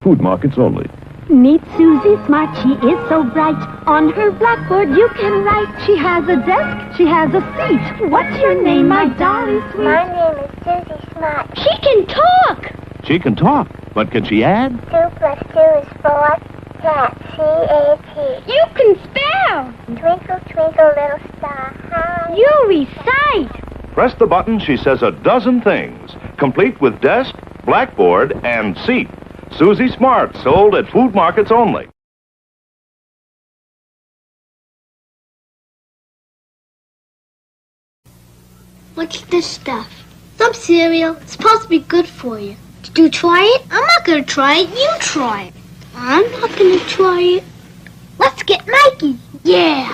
Food markets only. Meet Susie Smart, she is so bright. On her blackboard you can write. She has a desk, she has a seat. What's your name, my darling sweet? My name is Susie Smart. She can talk! She can talk, but can she add? 2 plus 2 is 4. Cat, C-A-T. You can spell! Twinkle, twinkle, little star, how You recite! Press the button, she says a dozen things, complete with desk, blackboard, and seat. Susie Smart, sold at food markets only. What's this stuff? Some cereal. It's supposed to be good for you. Did you try it? I'm not gonna try it. You try it. I'm not gonna try it. Let's get Mikey. Yeah.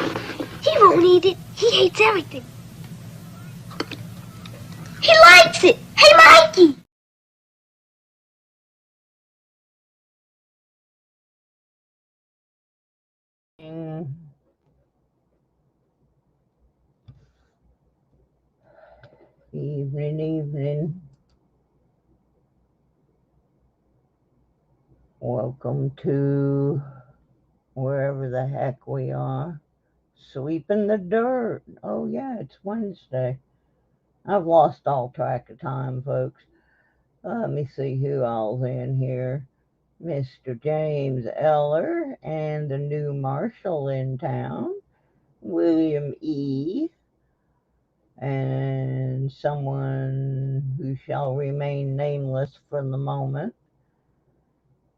He won't eat it. He hates everything. He likes it. Hey, Mikey. Evening. Welcome to wherever the heck we are. Sweeping the dirt. Oh, yeah, it's Wednesday. I've lost all track of time, folks. Let me see who all's in here. Mr. James Eller and the new marshal in town, William E., and someone who shall remain nameless for the moment.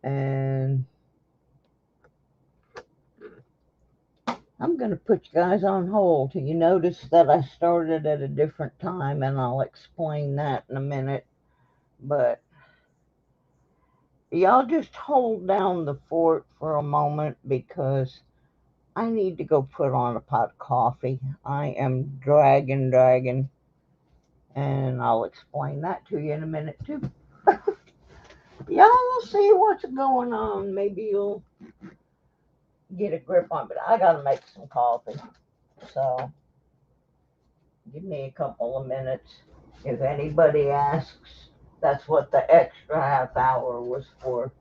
And I'm going to put you guys on hold till you notice that I started at a different time, and I'll explain that in a minute. But y'all just hold down the fort for a moment because I need to go put on a pot of coffee. I am dragging, and I'll explain that to you in a minute too. Y'all will see what's going on. Maybe you'll get a grip on, but I gotta make some coffee. So give me a couple of minutes. If anybody asks, that's what the extra half hour was for.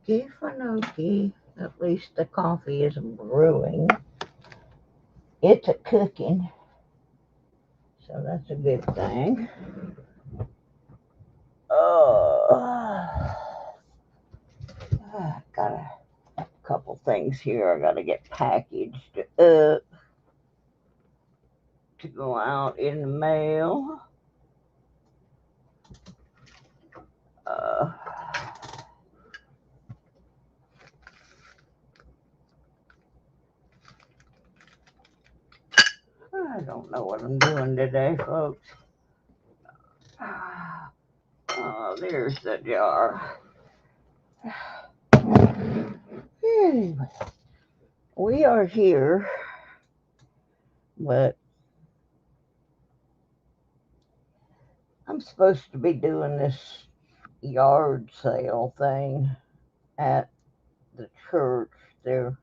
Okay, Fanoki. At least the coffee is brewing. It's a cooking. So that's a good thing. I got a couple things here I gotta get packaged up to go out in the mail. I don't know what I'm doing today, folks. Oh, there's the jar. Anyway, we are here, but I'm supposed to be doing this yard sale thing at the church. They're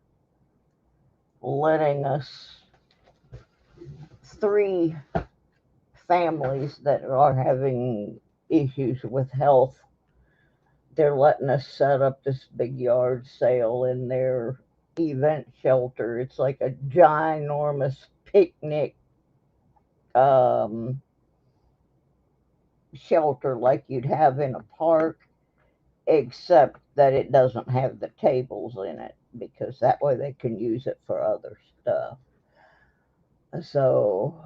letting us, three families that are having issues with health, they're letting us set up this big yard sale in their event shelter. It's like a ginormous picnic um, shelter like you'd have in a park, except that it doesn't have the tables in it because that way they can use it for other stuff. So,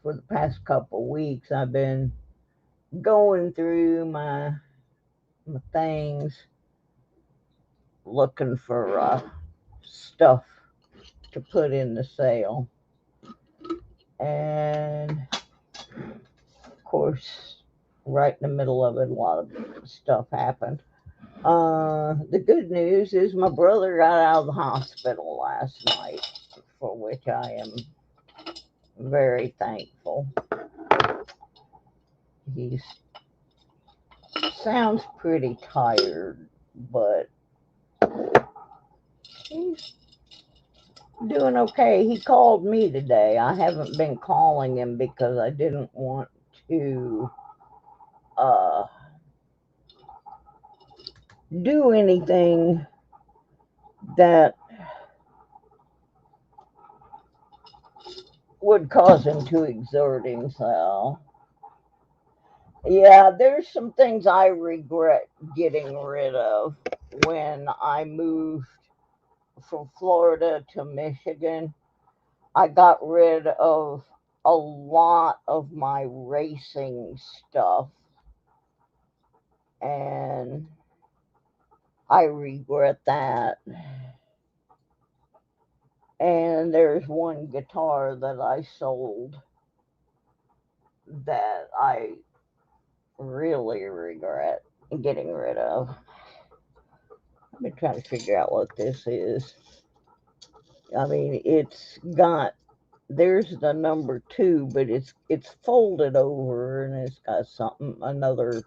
for the past couple weeks, I've been going through my things, looking for stuff to put in the sale. And of course, right in the middle of it, a lot of stuff happened. The good news is my brother got out of the hospital last night, for which I am very thankful. He sounds pretty tired, but he's doing okay. He called me today. I haven't been calling him because I didn't want to uh, do anything that would cause him to exert himself. Yeah, there's some things I regret getting rid of when I moved from Florida to Michigan. I got rid of a lot of my racing stuff, and I regret that. And there's one guitar that I sold that I really regret getting rid of. I've been trying to figure out what this is. I mean, it's got, there's the number 2, but it's folded over and it's got something, another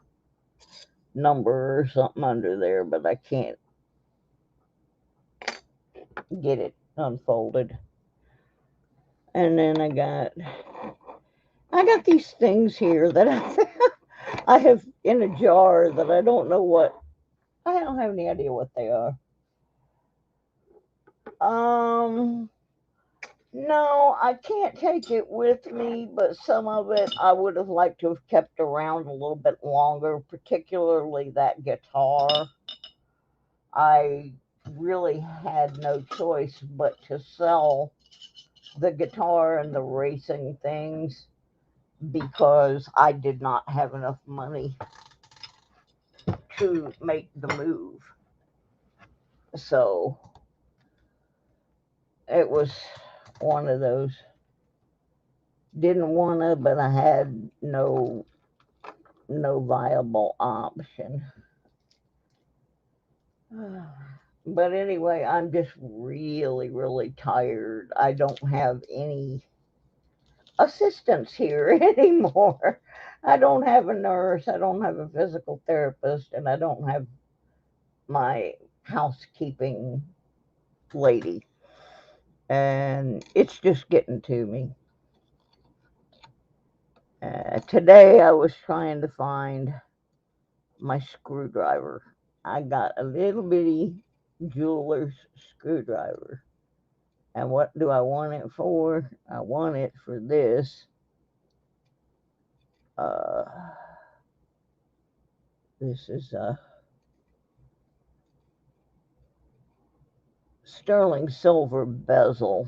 number or something under there, but I can't get it unfolded. And then I got these things here that I have in a jar that I don't know what, I don't have any idea what they are. No, I can't take it with me, but some of it I would have liked to have kept around a little bit longer, particularly that guitar. I really had no choice but to sell the guitar and the racing things because I did not have enough money to make the move. So it was one of those. Didn't want to, but I had no viable option. But anyway, I'm just really, really tired. I don't have any assistance here anymore. I don't have a nurse, I don't have a physical therapist, and I don't have my housekeeping lady. And it's just getting to me. Today I was trying to find my screwdriver. I got a little bitty jeweler's screwdriver. And what do I want it for? I want it for this. Uh, this is a sterling silver bezel,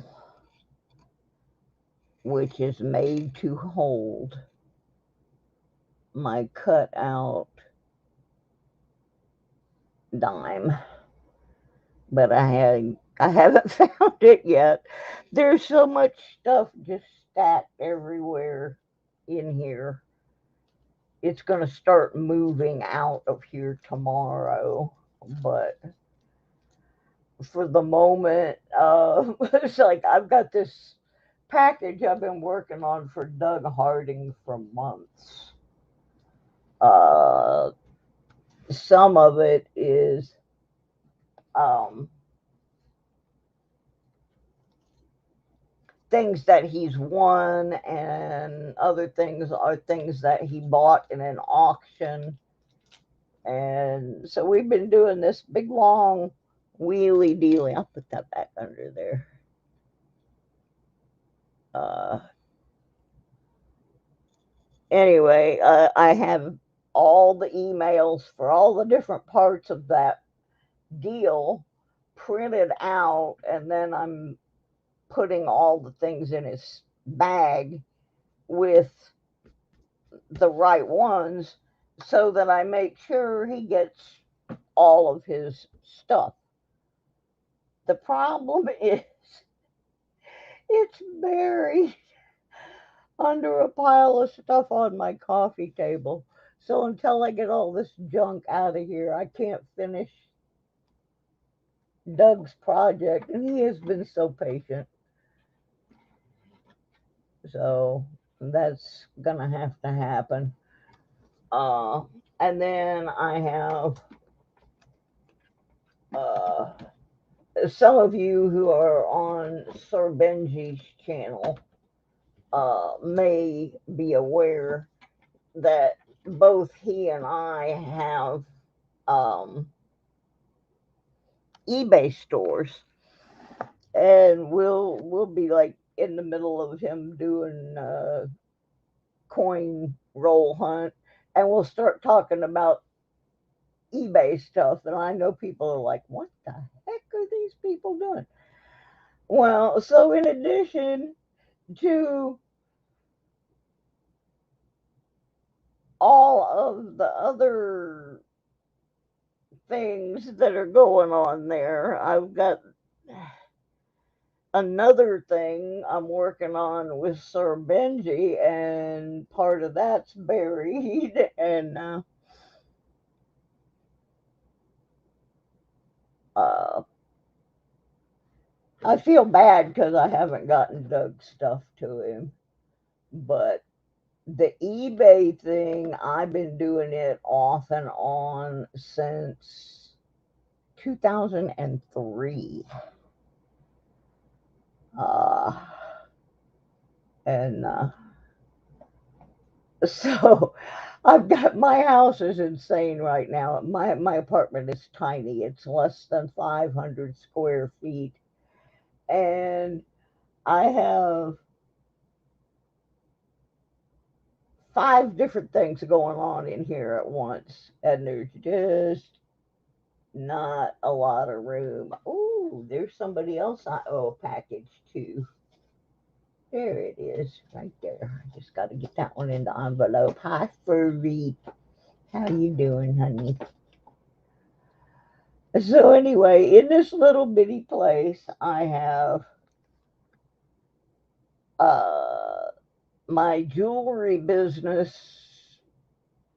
which is made to hold my cut out dime. But I haven't found it yet. There's so much stuff just stacked everywhere in here. It's going to start moving out of here tomorrow, but for the moment, it's like I've got this package I've been working on for Doug Harding for months, Uh, some of it is um, things that he's won, and other things are things that he bought in an auction. And so we've been doing this big long wheelie dealy. I'll put that back under there. Uh, anyway, I have all the emails for all the different parts of that deal printed out, and then I'm putting all the things in his bag with the right ones so that I make sure he gets all of his stuff. The problem is it's buried under a pile of stuff on my coffee table. So until I get all this junk out of here, I can't finish Doug's project, and he has been so patient. So that's gonna have to happen. Uh, and then I have uh, some of you who are on Sir Benji's channel may be aware that both he and I have eBay stores, and we'll be like in the middle of him doing coin roll hunt, and we'll start talking about eBay stuff, and I know people are like, what the heck are these people doing? Well, so in addition to all of the other things that are going on there, I've got another thing I'm working on with Sir Benji, and part of that's buried. And uh, I feel bad because I haven't gotten Doug's stuff to him. But the eBay thing, I've been doing it off and on since 2003. Uh, and So I've got, my house is insane right now. My apartment is tiny. It's less than 500 square feet. And I have 5 different things going on in here at once. And there's just not a lot of room. Ooh, there's somebody else I owe a package to. There it is, right there. I just got to get that one in the envelope. Hi, Furry. How you doing, honey? So anyway, in this little bitty place, I have uh, my jewelry business.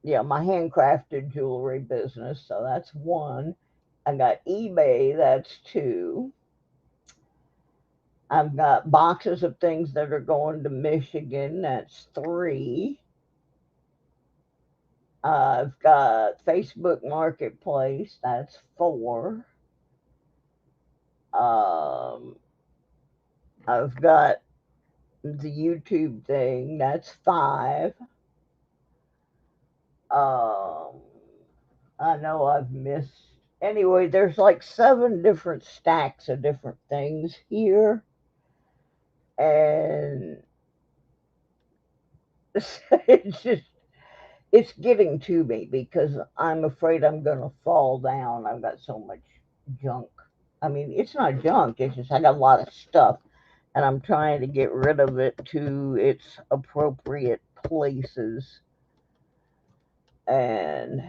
Yeah, my handcrafted jewelry business. So that's one. I got eBay. That's 2. I've got boxes of things that are going to Michigan. That's 3. I've got Facebook Marketplace. That's 4. Um, I've got the YouTube thing. That's 5. Um, I know I've missed. Anyway, there's like 7 different stacks of different things here, and it's just it's getting to me because I'm afraid I'm gonna fall down. I've got so much junk. I mean, it's not junk. It's just I got a lot of stuff, and I'm trying to get rid of it to its appropriate places. And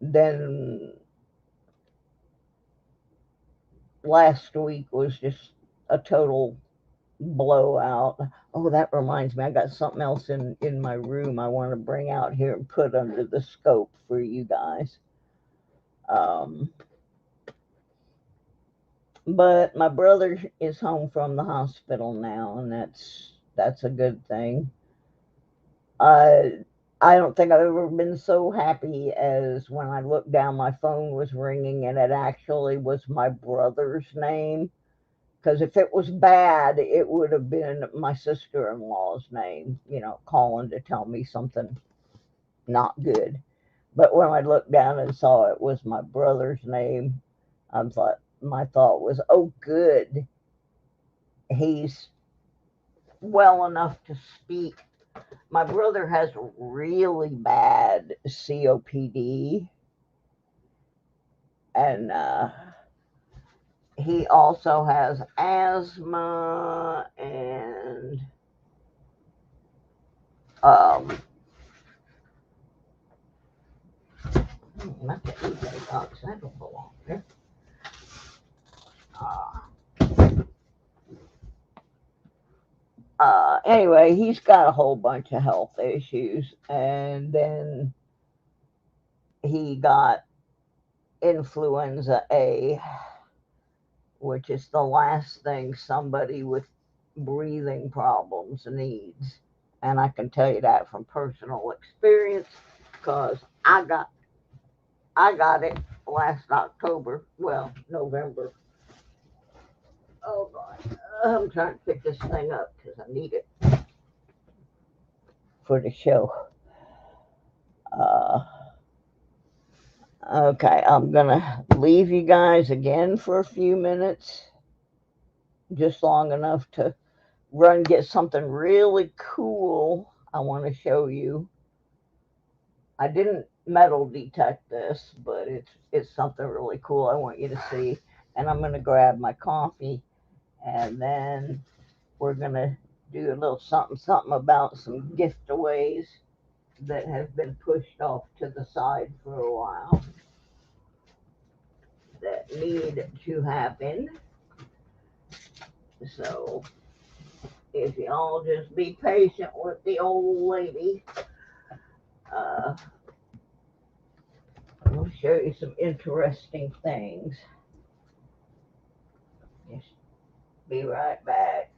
then last week was just a total blowout. Oh, that reminds me, I got something else in my room I want to bring out here and put under the scope for you guys. But my brother is home from the hospital now, and that's a good thing. I I don't think I've ever been so happy as when I looked down, my phone was ringing and it actually was my brother's name. Because if it was bad, it would have been my sister-in-law's name, calling to tell me something not good. But when I looked down and saw it was my brother's name, my thought was, oh, good, he's well enough to speak. My brother has really bad COPD, and he also has asthma and um, not the eBay box, that don't belong there. Uh, anyway, he's got a whole bunch of health issues, and then he got influenza A, which is the last thing somebody with breathing problems needs. And I can tell you that from personal experience because I got it last October, well, November. Oh God, I'm trying to pick this thing up because I need it for the show. Uh, okay, I'm gonna leave you guys again for a few minutes, just long enough to run get something really cool I want to show you. I didn't metal detect this, but it's something really cool I want you to see. And I'm gonna grab my coffee, and then we're gonna do a little something something about some giveaways that have been pushed off to the side for a while that need to happen. So if y'all just be patient with the old lady, uh, I'll show you some interesting things. Just be right back.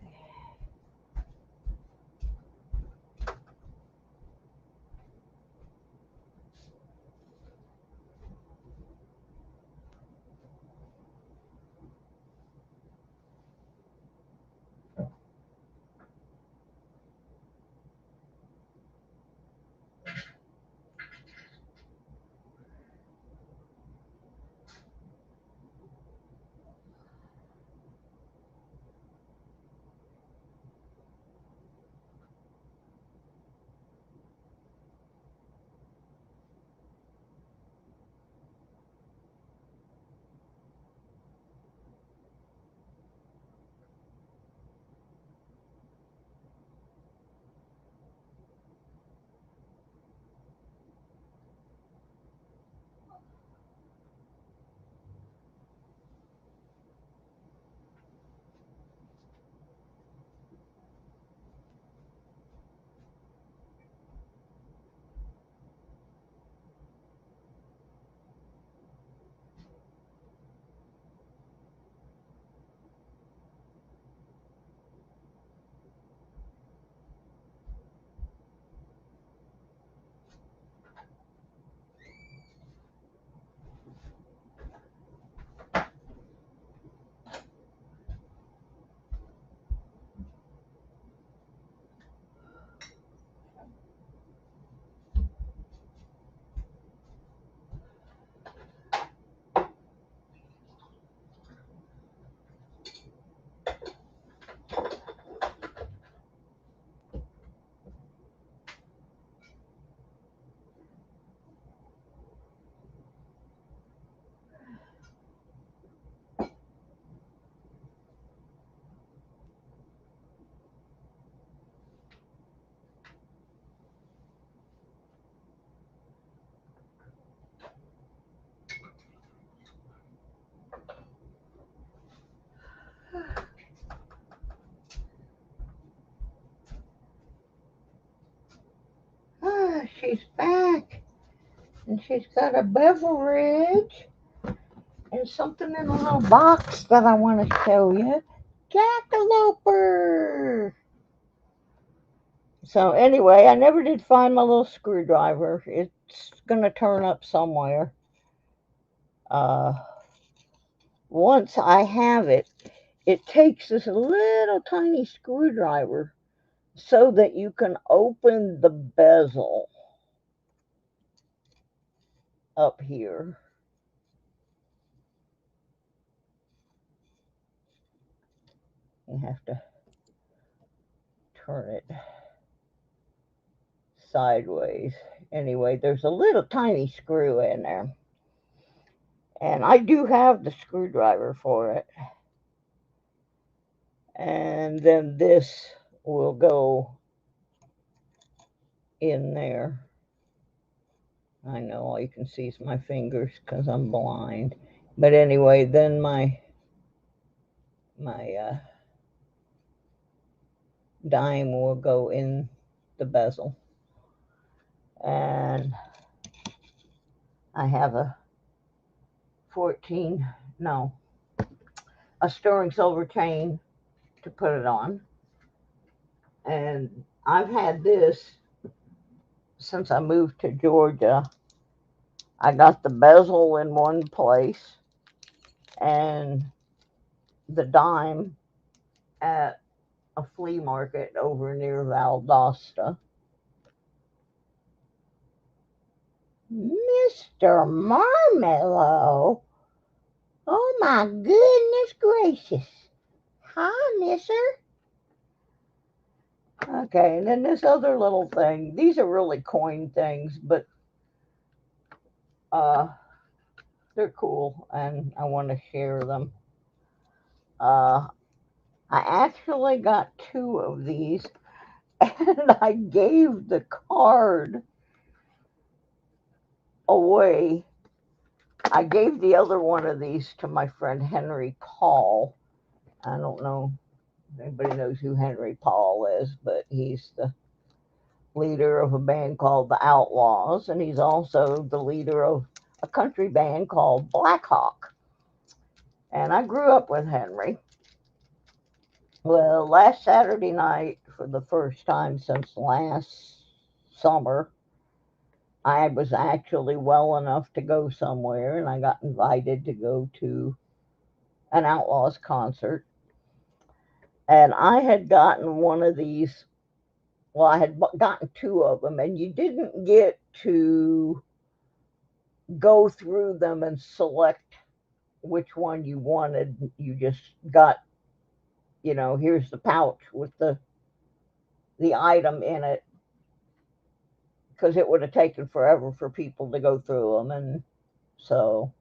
She's back, and she's got a beverage and something in a little box that I want to show you. Jackaloper! So anyway, I never did find my little screwdriver. It's gonna turn up somewhere. Uh, Once I have it, it takes this little tiny screwdriver so that you can open the bezel up here. You have to turn it sideways. Anyway, there's a little tiny screw in there. And I do have the screwdriver for it. And then this will go in there. I know all you can see is my fingers because I'm blind. But anyway, then my dime will go in the bezel. And I have a sterling silver chain to put it on. And I've had this since I moved to Georgia. I got the bezel in one place and the dime at a flea market over near Valdosta. Mr. Marmello? Oh my goodness gracious. Hi, misser. Okay, and then this other little thing. These are really coin things, but they're cool and I want to share them. I actually got 2 of these and I gave the card away. I gave the other one of these to my friend Henry Paul. I don't know if anybody knows who Henry Paul is, but he's the leader of a band called the Outlaws, and he's also the leader of a country band called Black Hawk. And I grew up with Henry. Well, last Saturday night, for the first time since last summer, I was actually well enough to go somewhere, and I got invited to go to an Outlaws concert. And I had gotten one of these, well, I had gotten 2 of them, and you didn't get to go through them and select which one you wanted. You just got, here's the pouch with the item in it, because it would have taken forever for people to go through them. And so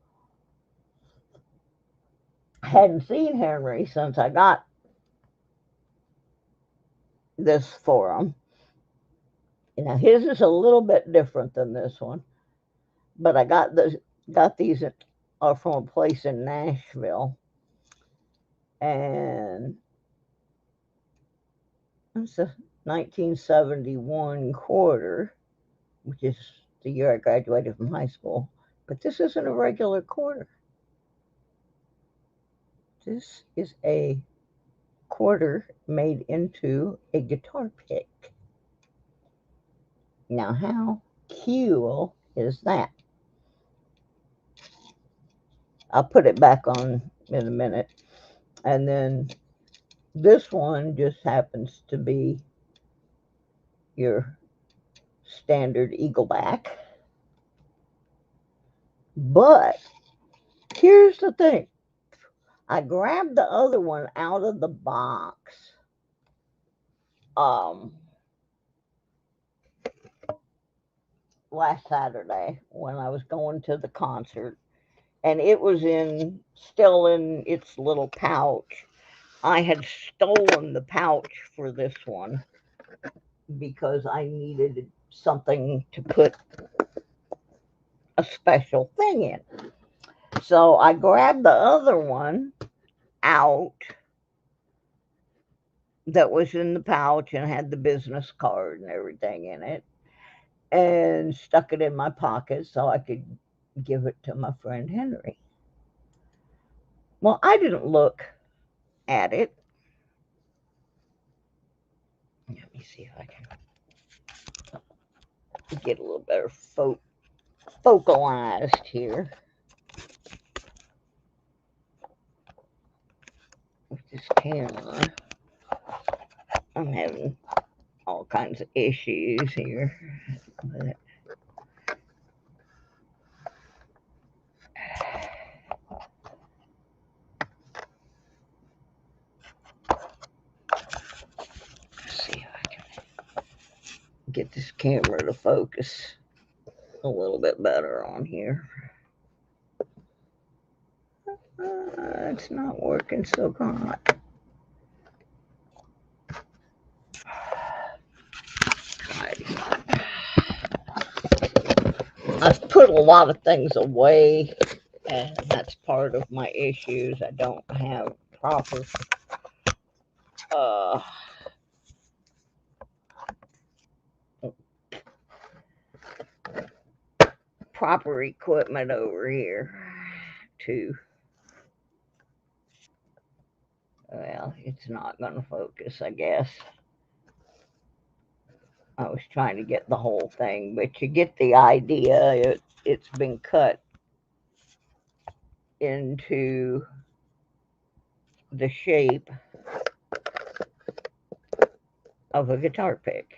I hadn't seen Henry since I got this for him. His is a little bit different than this one, but I got these from a place in Nashville, and it's a 1971 quarter, which is the year I graduated from high school. But this isn't a regular quarter. This is a quarter made into a guitar pick. Now, how cool is that? I'll put it back on in a minute. And then this one just happens to be your standard eagleback. But here's the thing. I grabbed the other one out of the box last Saturday when I was going to the concert, and it was still in its little pouch. I had stolen the pouch for this one because I needed something to put a special thing in. So I grabbed the other one out that was in the pouch and had the business card and everything in it, and stuck it in my pocket so I could give it to my friend Henry. Well, I didn't look at it. Let me see if I can get a little better focalized here with this camera. I'm having all kinds of issues here. But let's see if I can get this camera to focus a little bit better on here. It's not working so good. I've put a lot of things away, and that's part of my issues. I don't have proper uh, proper equipment over here to, well, it's not going to focus, I guess. I was trying to get the whole thing, but you get the idea. It's been cut into the shape of a guitar pick.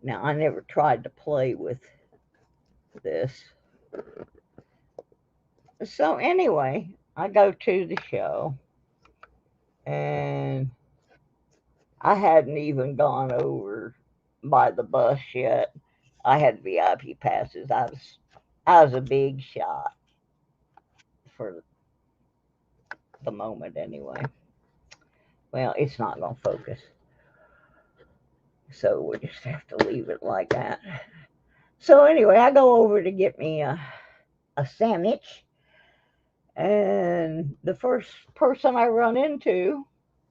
Now, I never tried to play with this. So anyway, I go to the show, and I hadn't even gone over by the bus yet. I had VIP passes. I was a big shot for the moment anyway. Well, it's not going to focus, so we'll just have to leave it like that. So anyway, I go over to get me a sandwich, and the first person I run into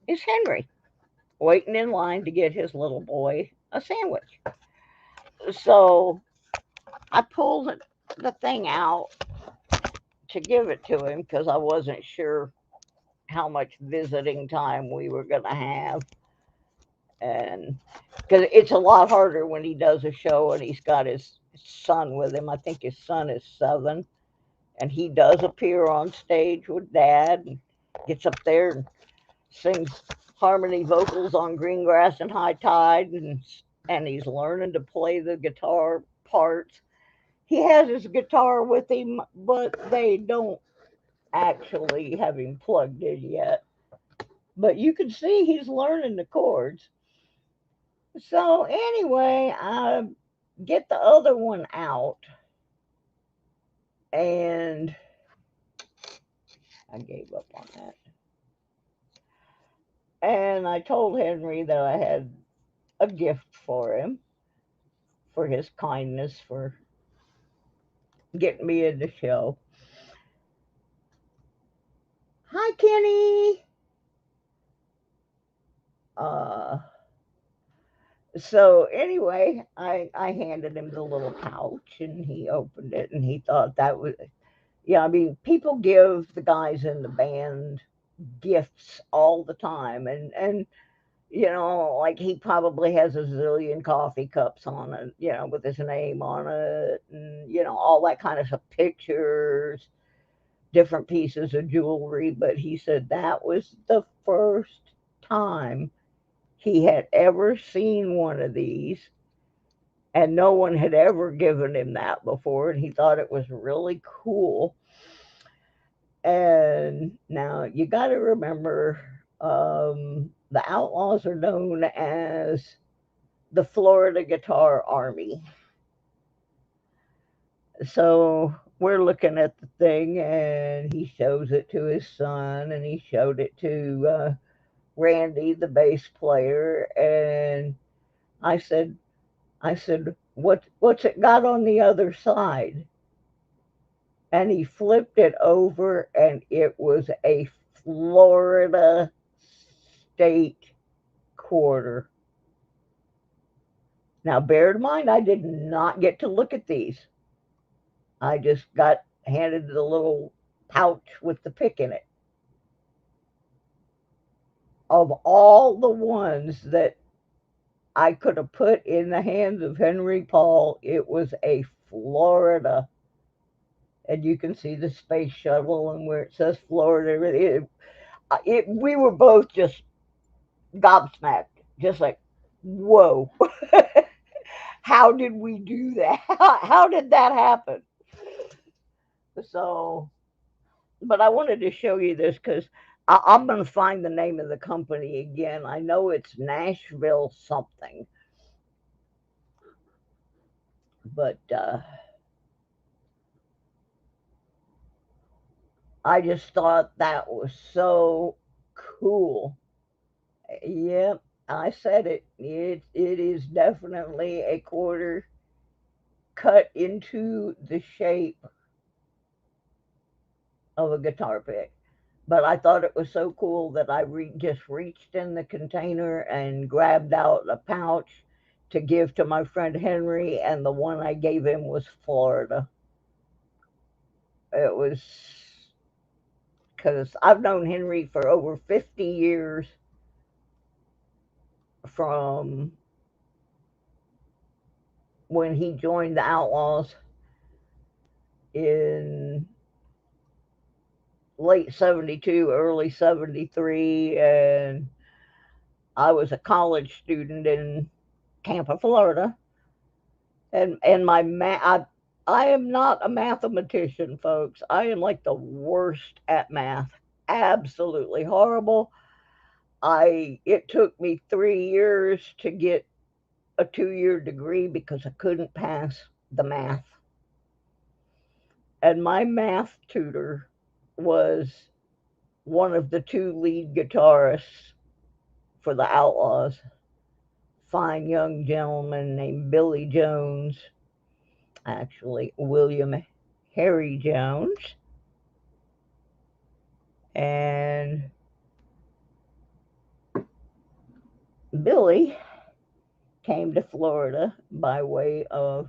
is Henry, waiting in line to get his little boy a sandwich. So I pulled the thing out to give it to him because I wasn't sure how much visiting time we were going to have. And because it's a lot harder when he does a show and he's got his son with him. I think his son is 7, and he does appear on stage with Dad and gets up there and sings harmony vocals on Green Grass and High Tide, and he's learning to play the guitar parts. He has his guitar with him, but they don't actually have him plugged in yet. But you can see he's learning the chords. So anyway, I get the other one out, and I gave up on that. And I told Henry that I had a gift for him for his kindness for getting me in the show. Hi, Kenny. So anyway, I handed him the little pouch, and he opened it, and he thought that was, yeah, I mean, people give the guys in the band gifts all the time, and like he probably has a zillion coffee cups on it, with his name on it, and all that kind of stuff, pictures, different pieces of jewelry. But he said that was the first time he had ever seen one of these, and no one had ever given him that before, and he thought it was really cool. And now you got to remember, the Outlaws are known as the Florida Guitar Army. So we're looking at the thing, and he shows it to his son, and he showed it to Randy, the bass player, and I said, what's it got on the other side? And he flipped it over, and it was a Florida state quarter. Now, bear in mind, I did not get to look at these. I just got handed the little pouch with the pick in it. Of all the ones that I could have put in the hands of Henry Paul. It was a Florida. And you can see the space shuttle and where it says Florida. We were both just gobsmacked, just like, whoa, how did we do that? How did that happen? So, but I wanted to show you this because I'm going to find the name of the company again. I know it's Nashville something, but I just thought that was so cool. Yep, I said it. It is definitely a quarter cut into the shape of a guitar pick. But I thought it was so cool that I just reached in the container and grabbed out a pouch to give to my friend Henry, and the one I gave him was Florida. It was because I've known Henry for over 50 years from when he joined the Outlaws in late 72, early 73, and I was a college student in Tampa, Florida. And I am not a mathematician, folks. I am like the worst at math. Absolutely horrible. It took me 3 years to get a 2-year degree because I couldn't pass the math. And my math tutor was one of the two lead guitarists for the Outlaws, fine young gentleman named Billy Jones, actually William Harry Jones. And Billy came to Florida by way of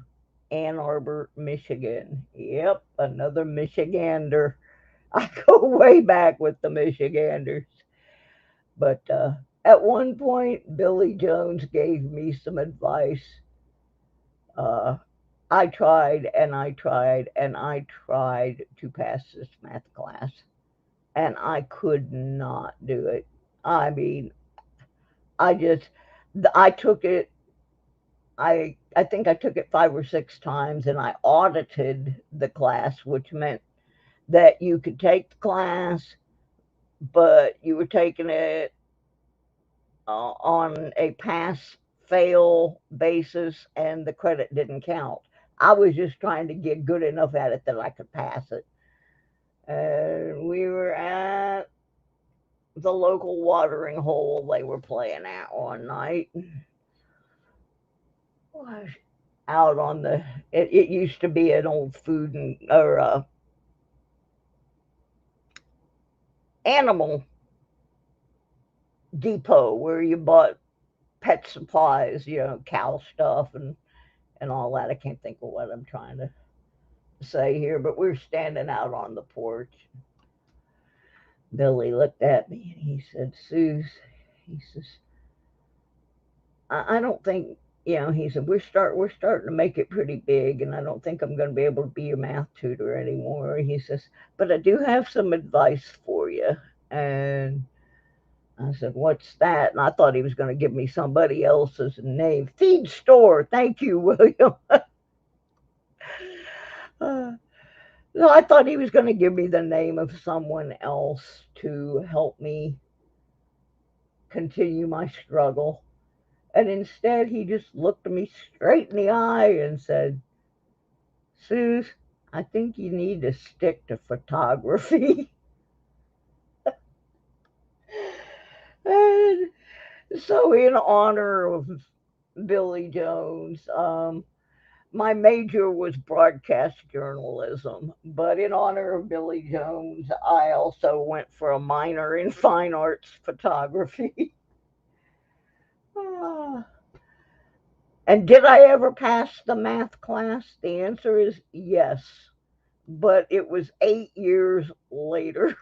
Ann Arbor, Michigan. Yep, another Michigander. I go way back with the Michiganders. But at one point, Billy Jones gave me some advice. I tried and I tried and I tried to pass this math class, and I could not do it. I mean, I just, I took it, I think I took it 5 or 6 times, and I audited the class, which meant that you could take the class, but you were taking it on a pass fail basis, and the credit didn't count. I was just trying to get good enough at it that I could pass it. And we were at the local watering hole they were playing at one night. Out on it used to be an old food or animal depot where you bought pet supplies, cow stuff and all that. I can't think of what I'm trying to say here, but we're standing out on the porch. Billy looked at me and he said, "Suze," he says, I don't think, he said, we're starting to make it pretty big, and I don't think I'm going to be able to be your math tutor anymore." He says, "But I do have some advice for you." And I said, "What's that?" And I thought he was going to give me somebody else's name. Feed store. Thank you, William. No, I thought he was going to give me the name of someone else to help me continue my struggle. And instead, he just looked me straight in the eye and said, "Suze, I think you need to stick to photography." And so, in honor of Billy Jones, my major was broadcast journalism, but in honor of Billy Jones, I also went for a minor in fine arts photography. And did I ever pass the math class? The answer is yes, but it was 8 years later.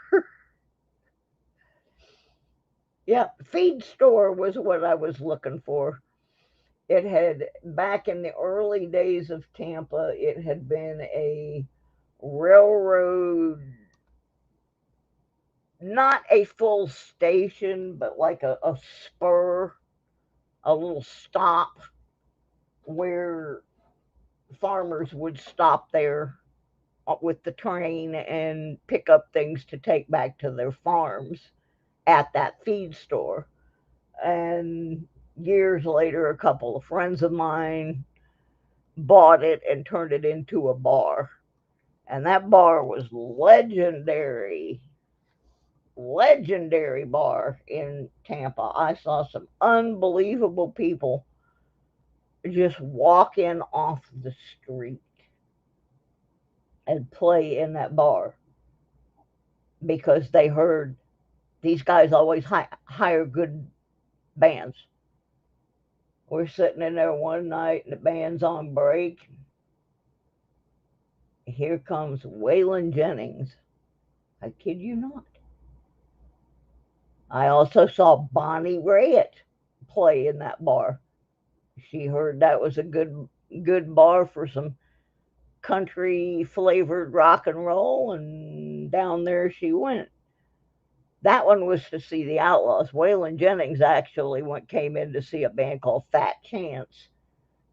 Yeah, feed store was what I was looking for. It had, back in the early days of Tampa, it had been a railroad, not a full station, but like a spur, a little stop where farmers would stop there with the train and pick up things to take back to their farms at that feed store. And years later, a couple of friends of mine bought it and turned it into a bar. And that bar was legendary, legendary bar in Tampa. I saw some unbelievable people just walk in off the street and play in that bar because they heard these guys always hire good bands. We're sitting in there one night and the band's on break. Here comes Waylon Jennings. I kid you not. I also saw Bonnie Raitt play in that bar. She heard that was a good bar for some country flavored rock and roll, and down there she went. That one was to see the Outlaws. Waylon Jennings actually came in to see a band called Fat Chance,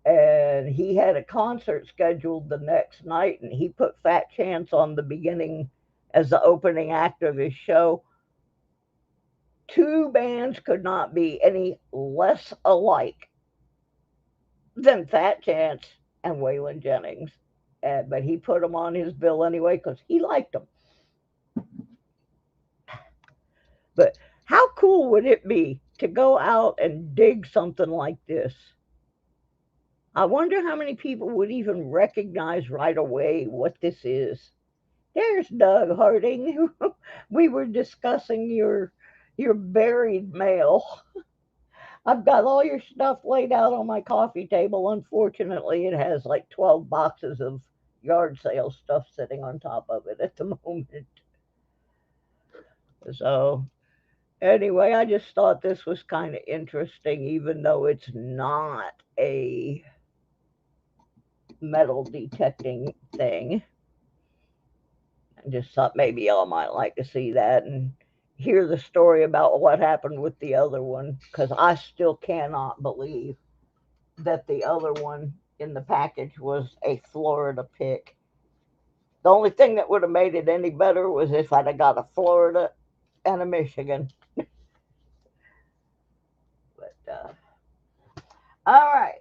and he had a concert scheduled the next night, and he put Fat Chance on the beginning as the opening act of his show. Two bands could not be any less alike than Fat Chance and Waylon Jennings, but he put them on his bill anyway because he liked them. But how cool would it be to go out and dig something like this? I wonder how many people would even recognize right away what this is. There's Doug Harding. We were discussing your buried mail. I've got all your stuff laid out on my coffee table. Unfortunately, it has like 12 boxes of yard sale stuff sitting on top of it at the moment. So, anyway, I just thought this was kind of interesting, even though it's not a metal detecting thing. I just thought maybe y'all might like to see that and hear the story about what happened with the other one, because I still cannot believe that the other one in the package was a Florida pick. The only thing that would have made it any better was if I'd have got a Florida and a Michigan. But all right,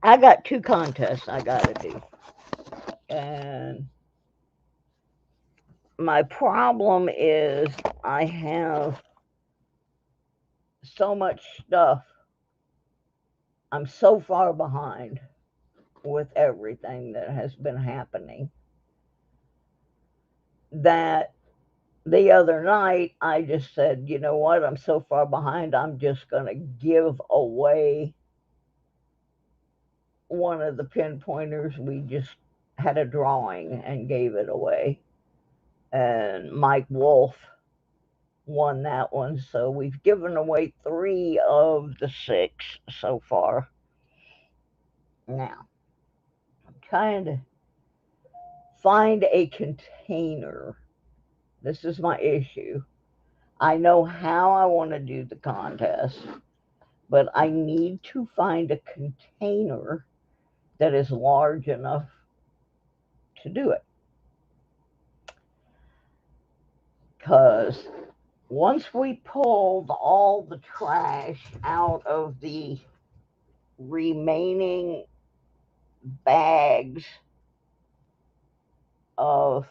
I got two contests I gotta do, and my problem is I have so much stuff. I'm so far behind with everything that has been happening that the other night I just said, you know what, I'm so far behind, I'm just going to give away one of the pinpointers. We just had a drawing and gave it away. And Mike Wolf won that one. So we've given away 3 of the 6 so far. Now, I'm trying to find a container. This is my issue. I know how I want to do the contest, but I need to find a container that is large enough to do it. Because once we pulled all the trash out of the remaining bags of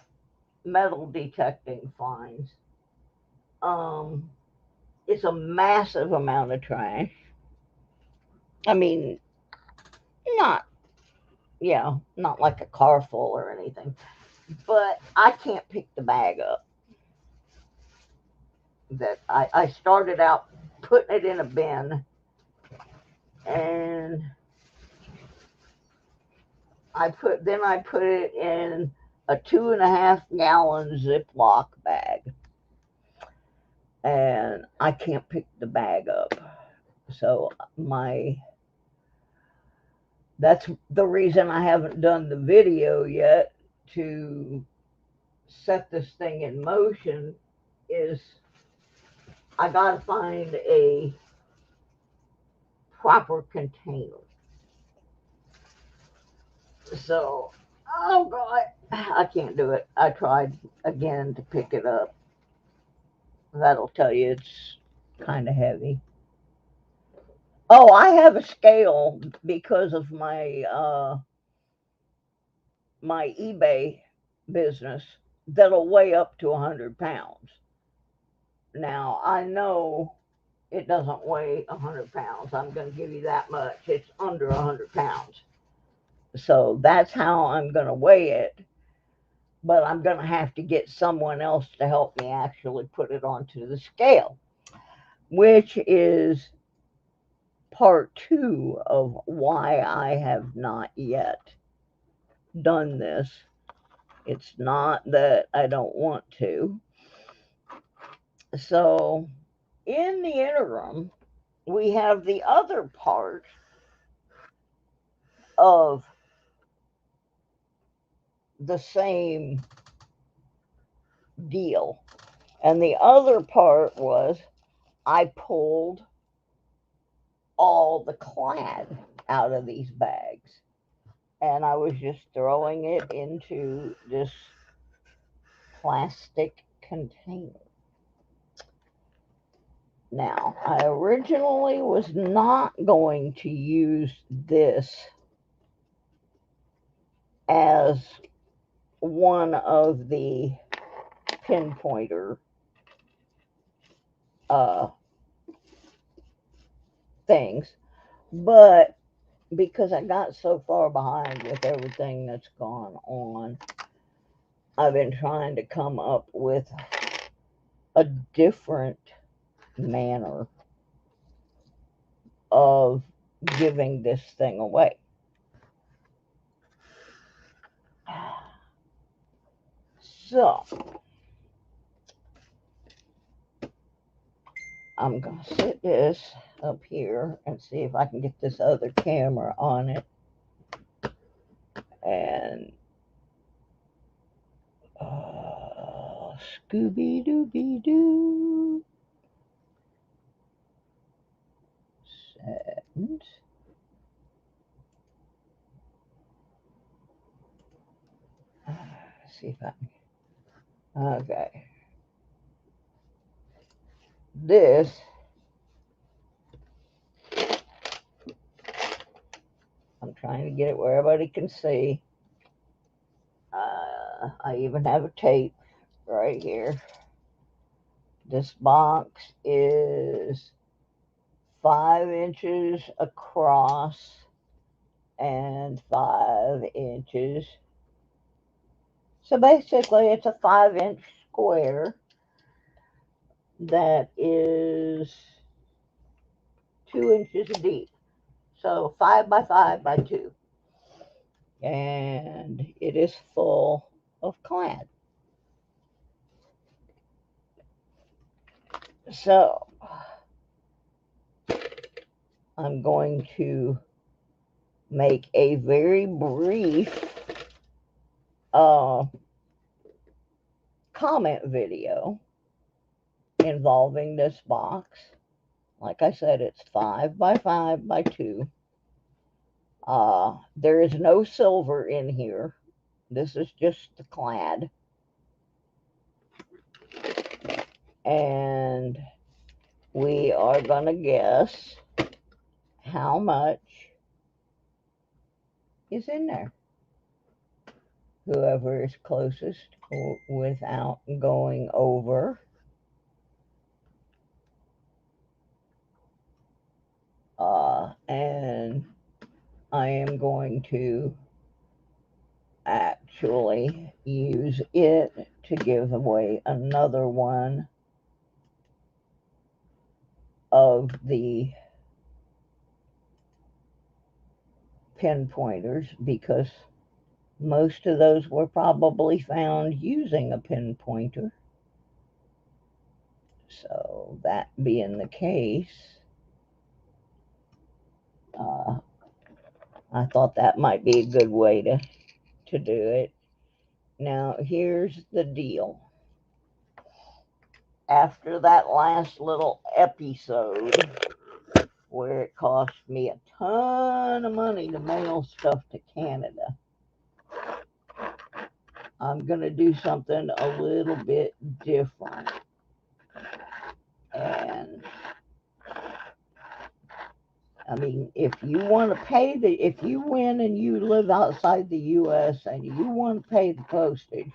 metal detecting finds, it's a massive amount of trash. I mean, not, not like a car full or anything, but I can't pick the bag up. That I started out putting it in a bin, and I put it in a 2.5-gallon Ziploc bag, and I can't pick the bag up. So that's the reason I haven't done the video yet to set this thing in motion, is I gotta find a proper container. So, oh God, I can't do it. I tried again to pick it up. That'll tell you it's kind of heavy. Oh, I have a scale because of my eBay business that'll weigh up to 100 pounds. Now, I know it doesn't weigh 100 pounds. I'm going to give you that much. It's under 100 pounds. So that's how I'm going to weigh it. But I'm going to have to get someone else to help me actually put it onto the scale, which is part 2 of why I have not yet done this. It's not that I don't want to. So, in the interim, we have the other part of the same deal. And the other part was I pulled all the clad out of these bags. And I was just throwing it into this plastic container. Now, I originally was not going to use this as one of the pinpointer things, but because I got so far behind with everything that's gone on, I've been trying to come up with a different manner of giving this thing away. So, I'm going to set this up here and see if I can get this other camera on it. And Scooby-Dooby-Doo. Send. See if I can. Okay. This I'm trying to get it where everybody can see. I even have a tape right here. This box is 5 inches across and 5 inches. So basically, it's a 5-inch square that is 2 inches deep. So 5 by 5 by 2. And it is full of clad. So I'm going to make a very brief comment video involving this box. Like I said, it's 5 by 5 by 2. There is no silver in here. This is just the clad. And we are going to guess how much is in there. Whoever is closest without going over. And I am going to actually use it to give away another one of the pinpointers, because most of those were probably found using a pinpointer. So that being the case, Uh, I thought that might be a good way to do it. Now, here's the deal. After that last little episode where it cost me a ton of money to mail stuff to Canada, I'm going to do something a little bit different. And I mean, if you want to pay if you win and you live outside the U.S. and you want to pay the postage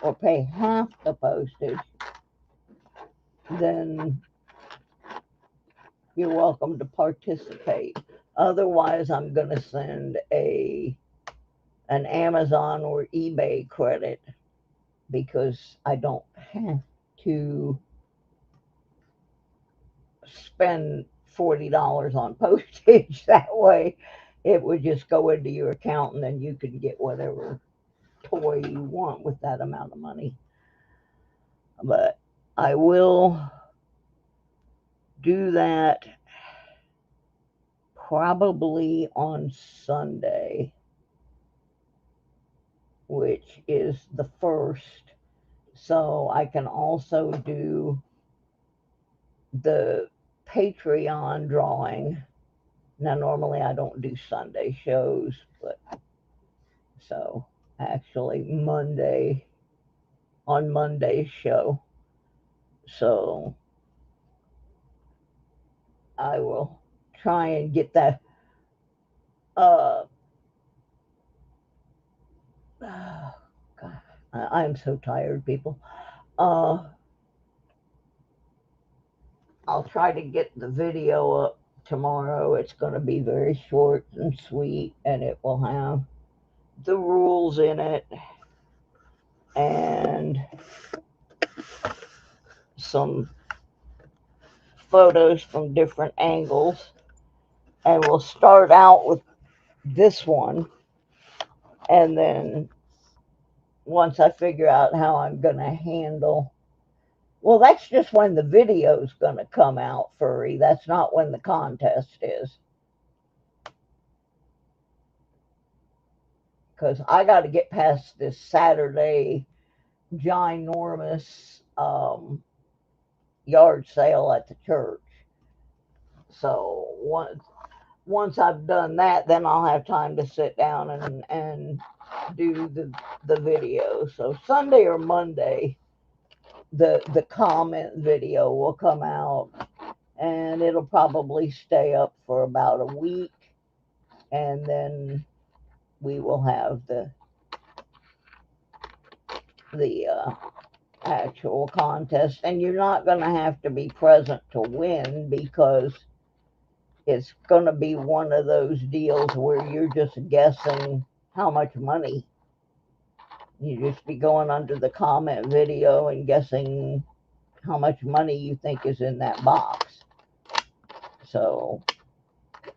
or pay half the postage, then you're welcome to participate. Otherwise, I'm going to send an Amazon or eBay credit because I don't have to spend $40 on postage. That way it would just go into your account and then you can get whatever toy you want with that amount of money. But I will do that probably on Sunday, which is the 1st. So I can also do the Patreon drawing. Now, normally I don't do Sunday shows, but so actually on Monday's show. So I will try and get that. God, I'm so tired, people. I'll try to get the video up tomorrow. It's going to be very short and sweet, and it will have the rules in it and some photos from different angles. And we'll start out with this one, and then once I figure out how I'm going to handle, well, that's just when the video's going to come out, Furry. That's not when the contest is. Because I got to get past this Saturday ginormous yard sale at the church. So once I've done that, then I'll have time to sit down and do the video. So Sunday or Monday, the comment video will come out, and it'll probably stay up for about a week, and then we will have the actual contest. And you're not going to have to be present to win, because it's going to be one of those deals where you're just guessing how much money. You just be going under the comment video and guessing how much money you think is in that box. So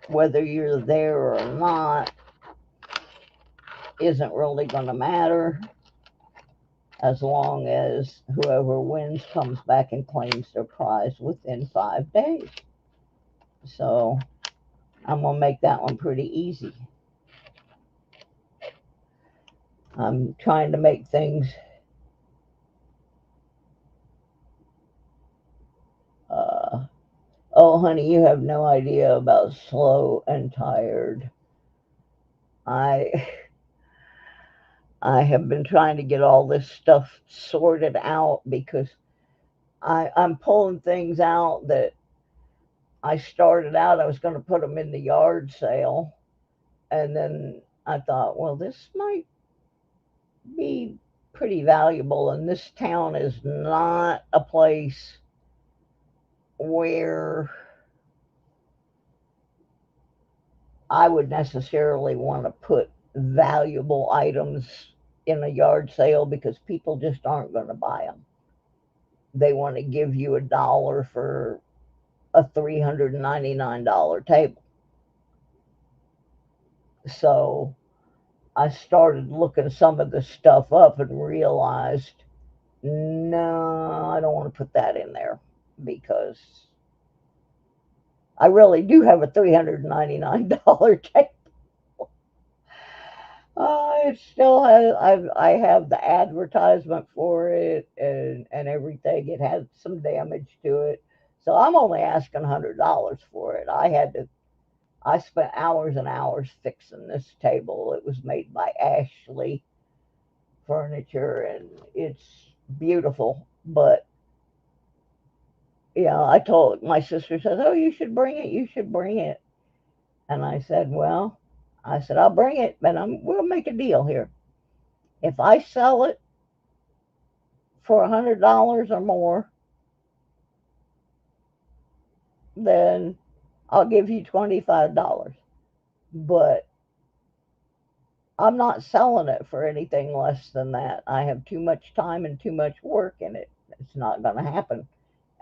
whether you're there or not isn't really going to matter, as long as whoever wins comes back and claims their prize within 5 days. So I'm going to make that one pretty easy. I'm trying to make things oh, honey, you have no idea about slow and tired. I have been trying to get all this stuff sorted out, because I'm pulling things out that I started out, I was going to put them in the yard sale. And then I thought, well, this might be pretty valuable. And this town is not a place where I would necessarily want to put valuable items in a yard sale, because people just aren't going to buy them. They want to give you $1 for a $399 table. So I started looking some of the stuff up and realized, no, I don't want to put that in there, because I really do have a $399 table. It still has. I have the advertisement for it and everything. It has some damage to it, so I'm only asking $100 for it. I spent hours and hours fixing this table. It was made by Ashley Furniture, and it's beautiful. But I told my sister says, "Oh, you should bring it. You should bring it." And I said, "Well, I said I'll bring it, but we'll make a deal here. If I sell it for $100 or more, then I'll give you $25. But I'm not selling it for anything less than that. I have too much time and too much work in it. It's not going to happen.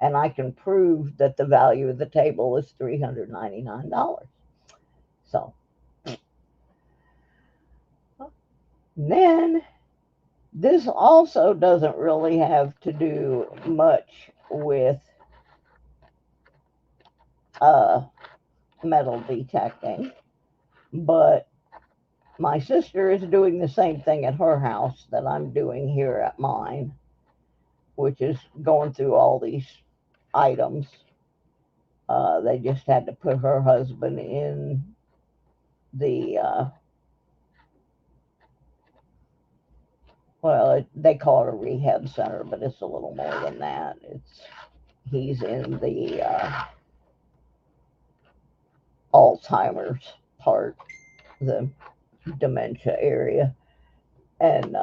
And I can prove that the value of the table is $399. So then this also doesn't really have to do much with uh, metal detecting, but my sister is doing the same thing at her house that I'm doing here at mine, which is going through all these items. They just had to put her husband in the, they call it a rehab center, but it's a little more than that. He's in the Alzheimer's part, the dementia area, and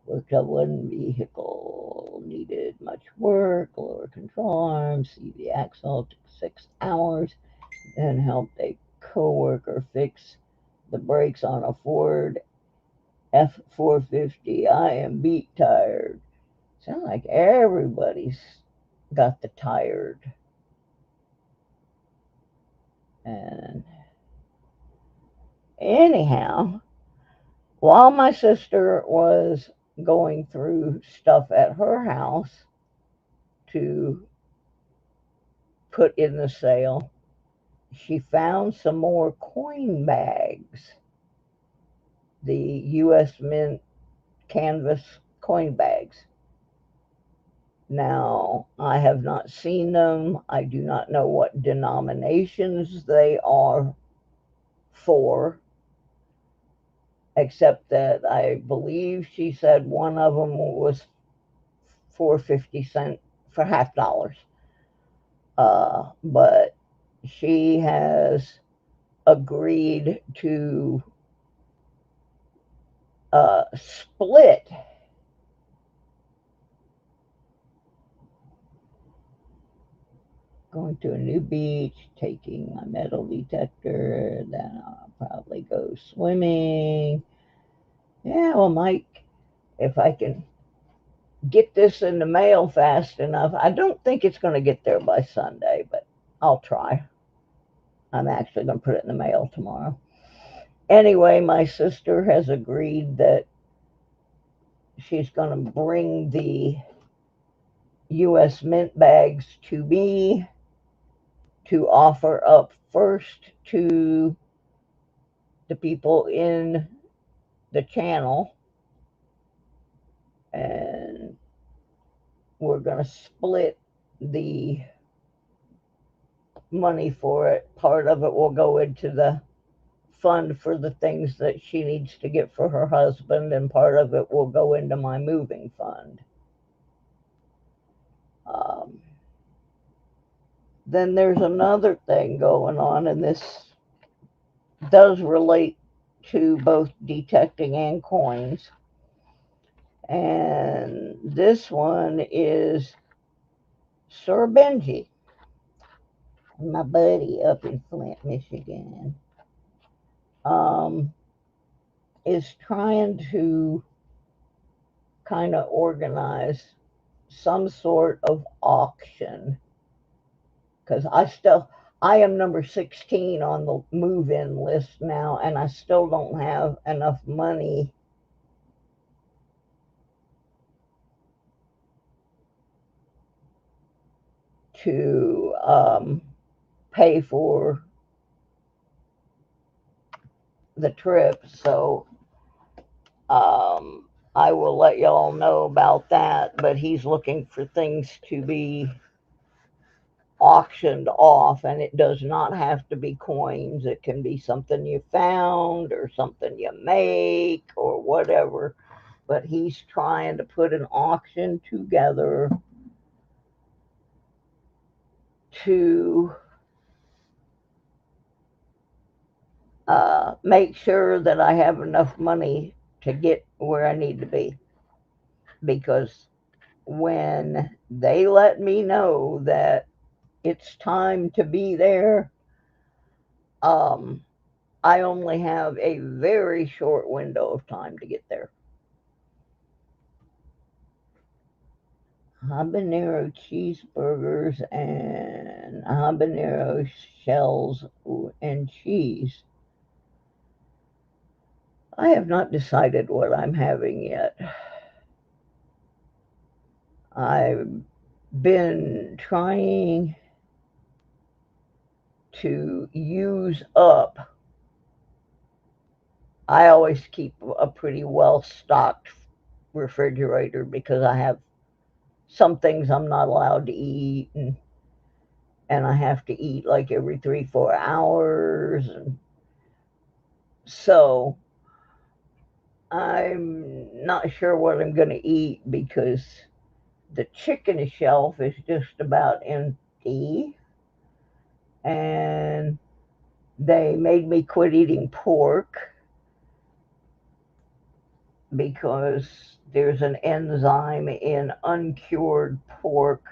worked on one vehicle, needed much work, lower control arm, CV axle, took 6 hours, and helped a coworker fix the brakes on a Ford F450. I am beat tired. Sound like everybody's got the tired. And anyhow, while my sister was going through stuff at her house to put in the sale, she found some more coin bags, the U.S. Mint canvas coin bags. Now, I have not seen them. I do not know what denominations they are for, except that I believe she said one of them was 4.50 for $half. But she has agreed to split going to a new beach, taking my metal detector, then I'll probably go swimming. Yeah, well, Mike, if I can get this in the mail fast enough, I don't think it's going to get there by Sunday, but I'll try. I'm actually going to put it in the mail tomorrow. Anyway, my sister has agreed that she's going to bring the U.S. Mint bags to me to offer up first to the people in the channel, and we're going to split the money for it. Part of it will go into the fund for the things that she needs to get for her husband, and part of it will go into my moving fund. Then there's another thing going on, and this does relate to both detecting and coins. And this one is Sir Benji, my buddy up in Flint, Michigan, is trying to kind of organize some sort of auction, because I am number 16 on the move-in list now, and I still don't have enough money to pay for the trip. So I will let y'all know about that. But he's looking for things to be auctioned off, and it does not have to be coins. It can be something you found or something you make or whatever. But he's trying to put an auction together to make sure that I have enough money to get where I need to be. Because when they let me know that it's time to be there, um, I only have a very short window of time to get there. Habanero cheeseburgers and habanero shells and cheese. I have not decided what I'm having yet. I've been trying to use up. I always keep a pretty well stocked refrigerator because I have some things I'm not allowed to eat, and I have to eat like every 3, 4 hours. And so I'm not sure what I'm going to eat because the chicken shelf is just about empty, and they made me quit eating pork because there's an enzyme in uncured pork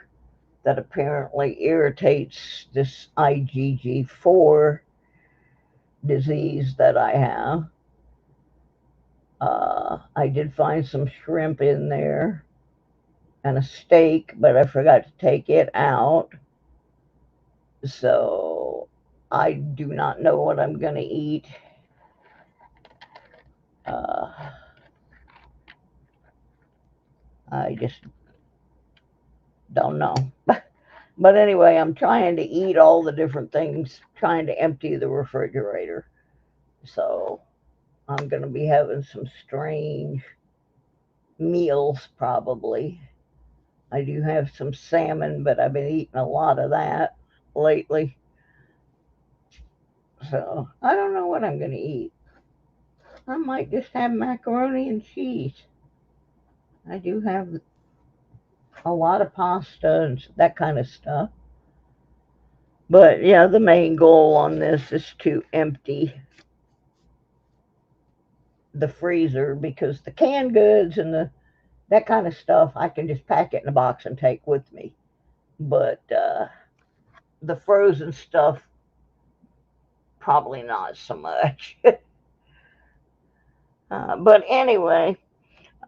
that apparently irritates this IgG4 disease that I have. I did find some shrimp in there and a steak, but I forgot to take it out. So I do not know what I'm going to eat. Uh, I just don't know. But anyway, I'm trying to eat all the different things, trying to empty the refrigerator. So I'm going to be having some strange meals probably. I do have some salmon, but I've been eating a lot of that lately. So I don't know what I'm going to eat. I might just have macaroni and cheese. I do have a lot of pasta and that kind of stuff. But yeah, the main goal on this is to empty the freezer because the canned goods and that kind of stuff I can just pack it in a box and take with me. But the frozen stuff, probably not so much. But anyway,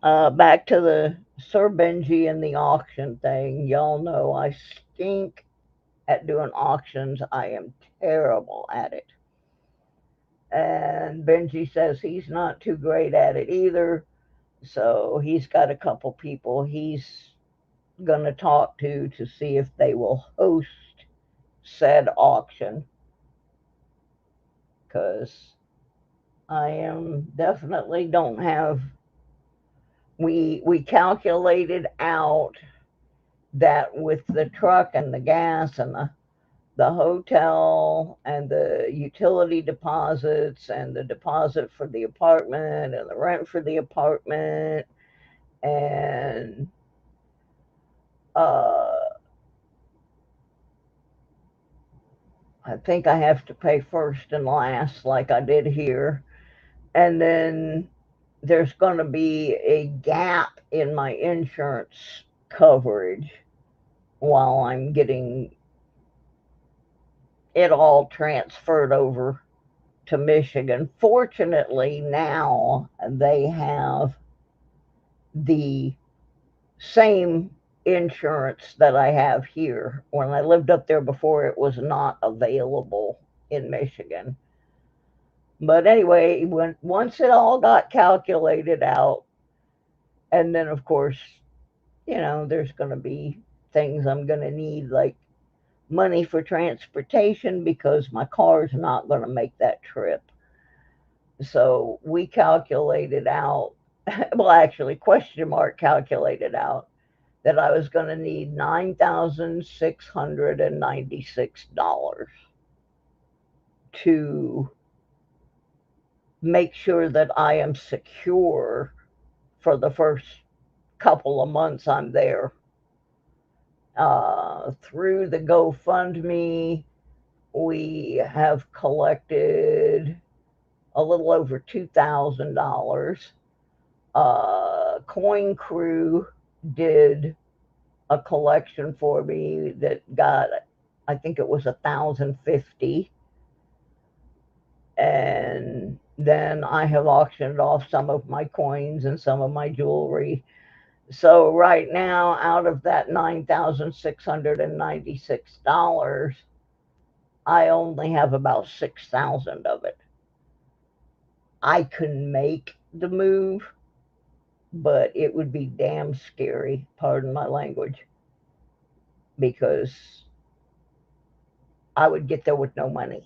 back to the Sir Benji and the auction thing. Y'all know I stink at doing auctions. I am terrible at it. And Benji says he's not too great at it either. So he's got a couple people he's going to talk to see if they will host said auction. Because I am definitely don't have. We calculated out that with the truck and the gas and the hotel and the utility deposits and the deposit for the apartment and the rent for the apartment and I think I have to pay first and last like I did here. And then there's going to be a gap in my insurance coverage while I'm getting it all transferred over to Michigan. Fortunately, now they have the same insurance that I have here. When I lived up there before, it was not available in Michigan. But anyway, once it all got calculated out, and then of course, there's going to be things I'm going to need like money for transportation because my car's not going to make that trip. So we calculated out, well, actually, question mark calculated out that I was going to need $9,696 to make sure that I am secure for the first couple of months I'm there. Through the GoFundMe, we have collected a little over $2,000. Coin Crew did a collection for me that got, I think it was 1,050, and then I have auctioned off some of my coins and some of my jewelry. So right now, out of that $9,696, I only have about 6,000 of it. I can make the move, but it would be damn scary, pardon my language, because I would get there with no money.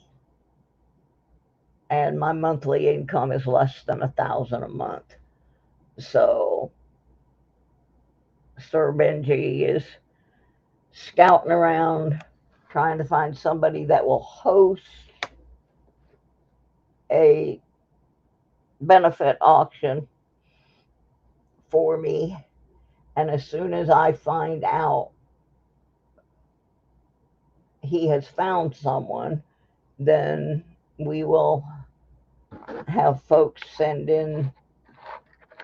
And my monthly income is less than 1,000 a month. So Sir Benji is scouting around trying to find somebody that will host a benefit auction for me. And as soon as I find out he has found someone, then we will have folks send in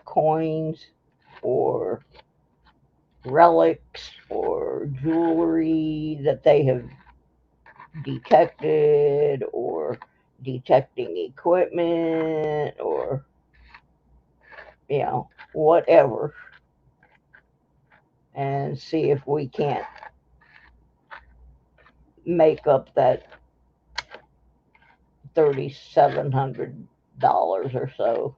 coins or relics or jewelry that they have detected, or detecting equipment, or whatever, and see if we can't make up that $3,700 or so,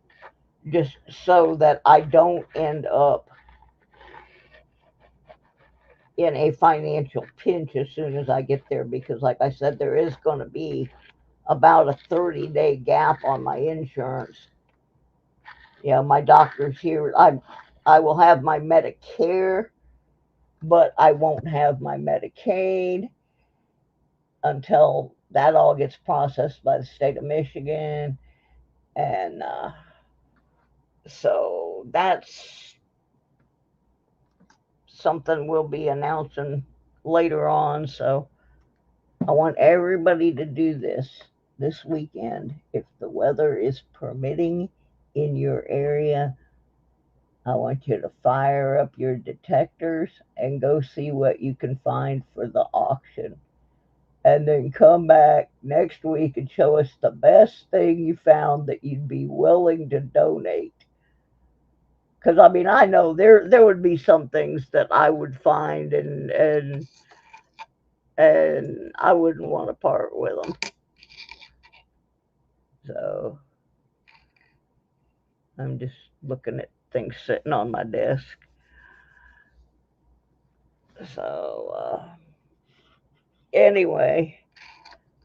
just so that I don't end up in a financial pinch as soon as I get there, because like I said, there is going to be about a 30-day gap on my insurance. My doctor's here. I will have my Medicare, but I won't have my Medicaid until that all gets processed by the state of Michigan. And so that's something we'll be announcing later on. So I want everybody to do this weekend. If the weather is permitting in your area, I want you to fire up your detectors and go see what you can find for the auction. And then come back next week and show us the best thing you found that you'd be willing to donate. Because I know there would be some things that I would find and I wouldn't want to part with them. So I'm just looking at things sitting on my desk. So anyway,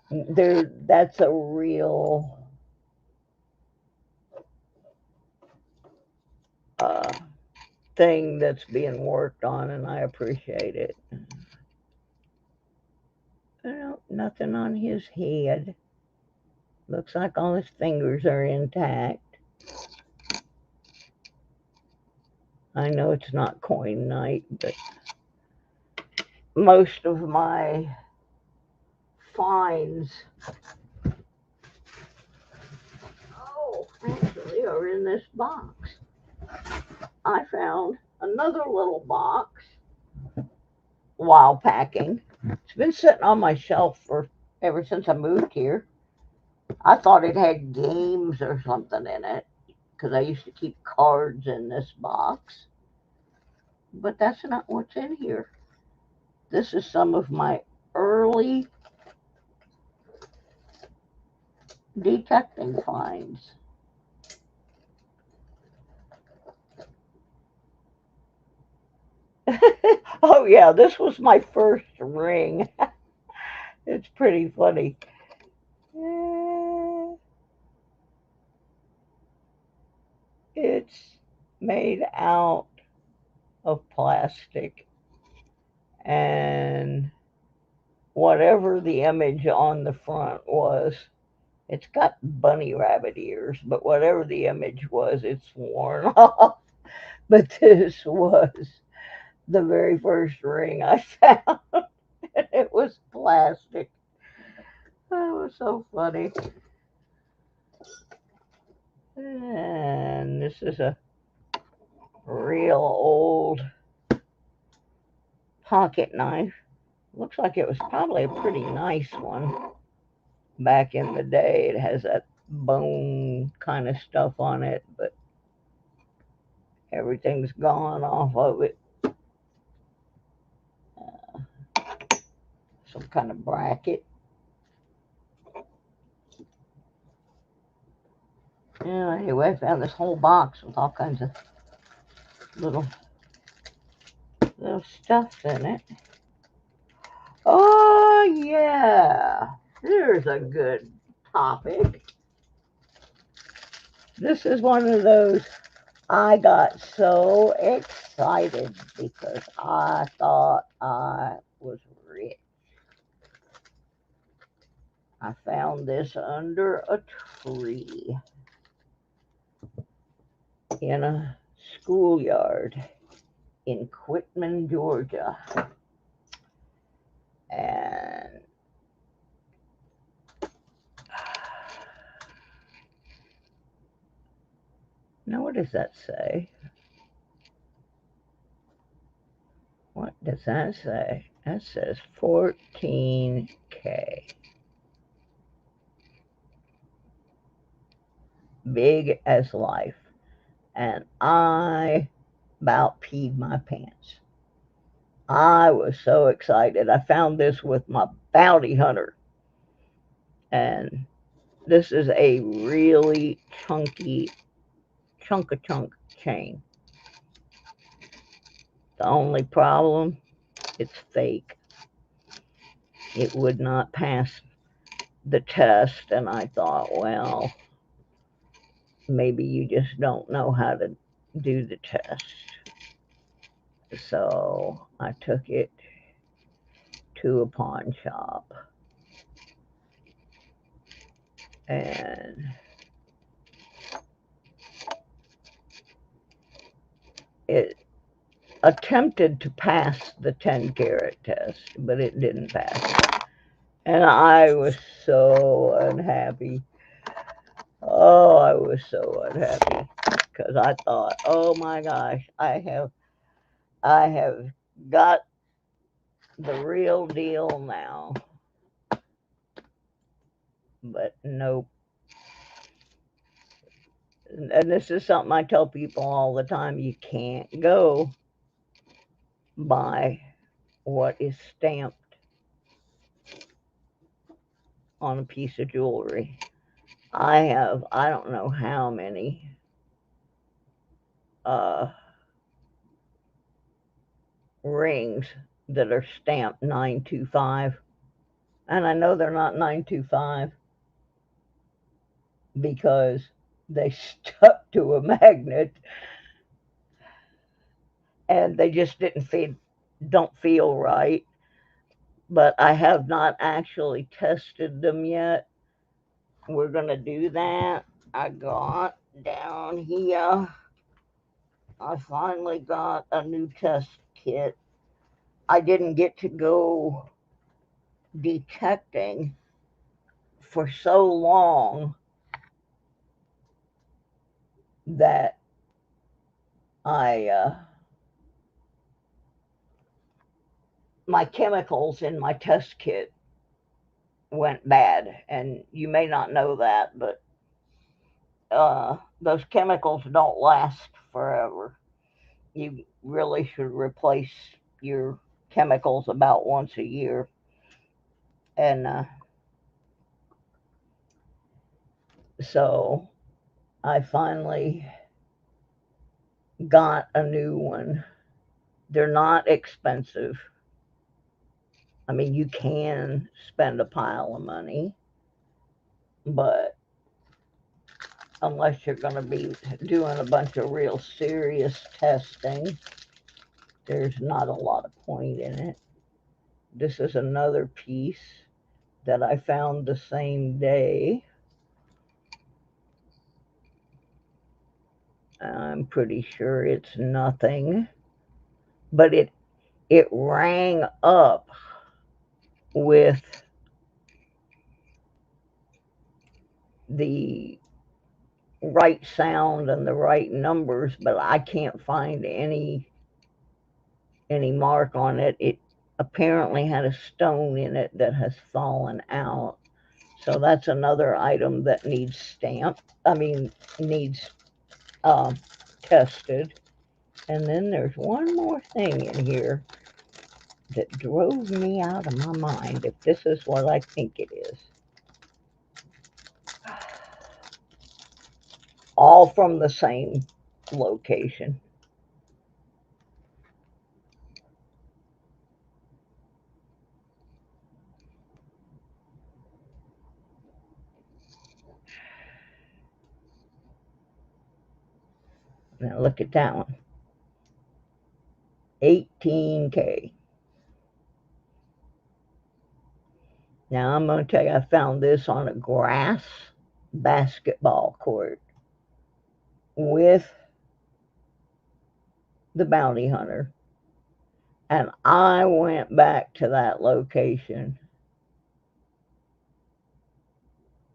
that's a real thing that's being worked on, and I appreciate it. Nothing on his head. Looks like all his fingers are intact. I know it's not coin night, but most of my finds, actually are in this box. I found another little box while packing. It's been sitting on my shelf ever since I moved here. I thought it had games or something in it, because I used to keep cards in this box. But that's not what's in here. This is some of my early detecting finds. Oh yeah, this was my first ring. It's pretty funny. Eh, It's made out of plastic, and whatever the image on the front was, it's got bunny rabbit ears, but whatever the image was, it's worn off. But this was the very first ring I found. It was plastic. That was so funny. And this is a real old pocket knife. Looks like it was probably a pretty nice one back in the day. It has that bone kind of stuff on it, but everything's gone off of it. Some kind of bracket. Yeah, anyway, I found this whole box with all kinds of little stuff in it. Oh yeah, there's a good topic. This is one of those. I got so excited because I thought I was rich. I found this under a tree in a schoolyard in Quitman, Georgia. And now, what does that say? What does that say? That says 14K. Big as life. And I about peed my pants. I was so excited. I found this with my bounty hunter. And this is a really chunky, chunk chain. The only problem, it's fake. It would not pass the test, and I thought, well, maybe you just don't know how to do the test. So I took it to a pawn shop, and it attempted to pass the 10 carat test, but it didn't pass. And I was so unhappy. Oh, I was so unhappy because I thought, oh my gosh, I have got the real deal now. But nope. And this is something I tell people all the time. You can't go by what is stamped on a piece of jewelry. I don't know how many rings that are stamped 925. And I know they're not 925 because they stuck to a magnet and they just don't feel right. But I have not actually tested them yet. We're gonna do that. I got down here. I finally got a new test kit. I didn't get to go detecting for so long that I my chemicals in my test kit went bad, and you may not know that, but those chemicals don't last forever. You really should replace your chemicals about once a year. And so I finally got a new one. They're not expensive. I mean, you can spend a pile of money, but unless you're going to be doing a bunch of real serious testing, there's not a lot of point in it. This is another piece that I found the same day. I'm pretty sure it's nothing, but it rang up with the right sound and the right numbers, but I can't find any mark on it. It apparently had a stone in it that has fallen out. So that's another item that needs stamped. I mean, needs uh, tested. And then there's one more thing in here that drove me out of my mind, if this is what I think it is. All from the same location. Now look at that one. 18K. Now I'm going to tell you, I found this on a grass basketball court with the bounty hunter. And I went back to that location,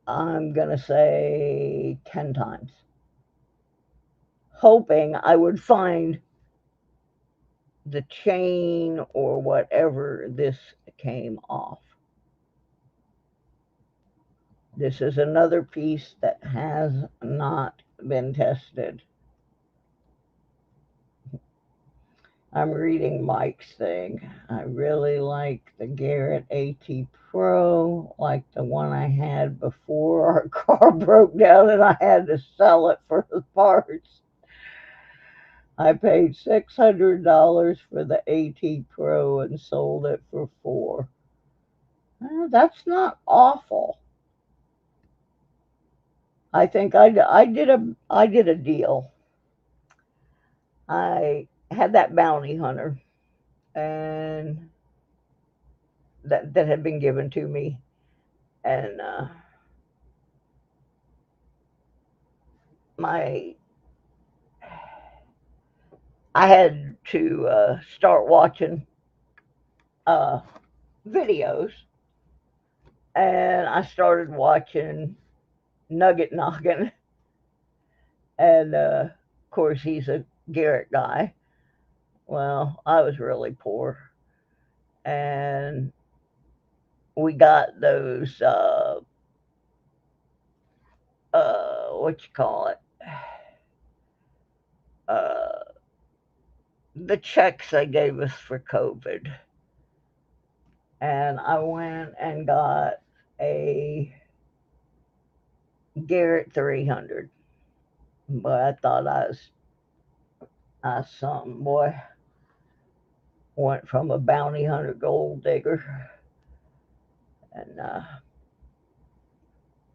I'm going to say 10 times, hoping I would find the chain or whatever this came off. This is another piece that has not been tested. I'm reading Mike's thing. I really like the Garrett AT Pro, like the one I had before our car broke down and I had to sell it for the parts. I paid $600 for the AT Pro and sold it for $400. Well, that's not awful. I think I did a deal. I had that bounty hunter, and that had been given to me, and my I had to start watching uh, videos, and I started watching Nugget Noggin, and of course he's a Garrett guy. Well, I was really poor, and we got those what you call it, uh, the checks they gave us for COVID, and I went and got a Garrett 300. But I thought I was something, boy. Went from a bounty hunter gold digger, and of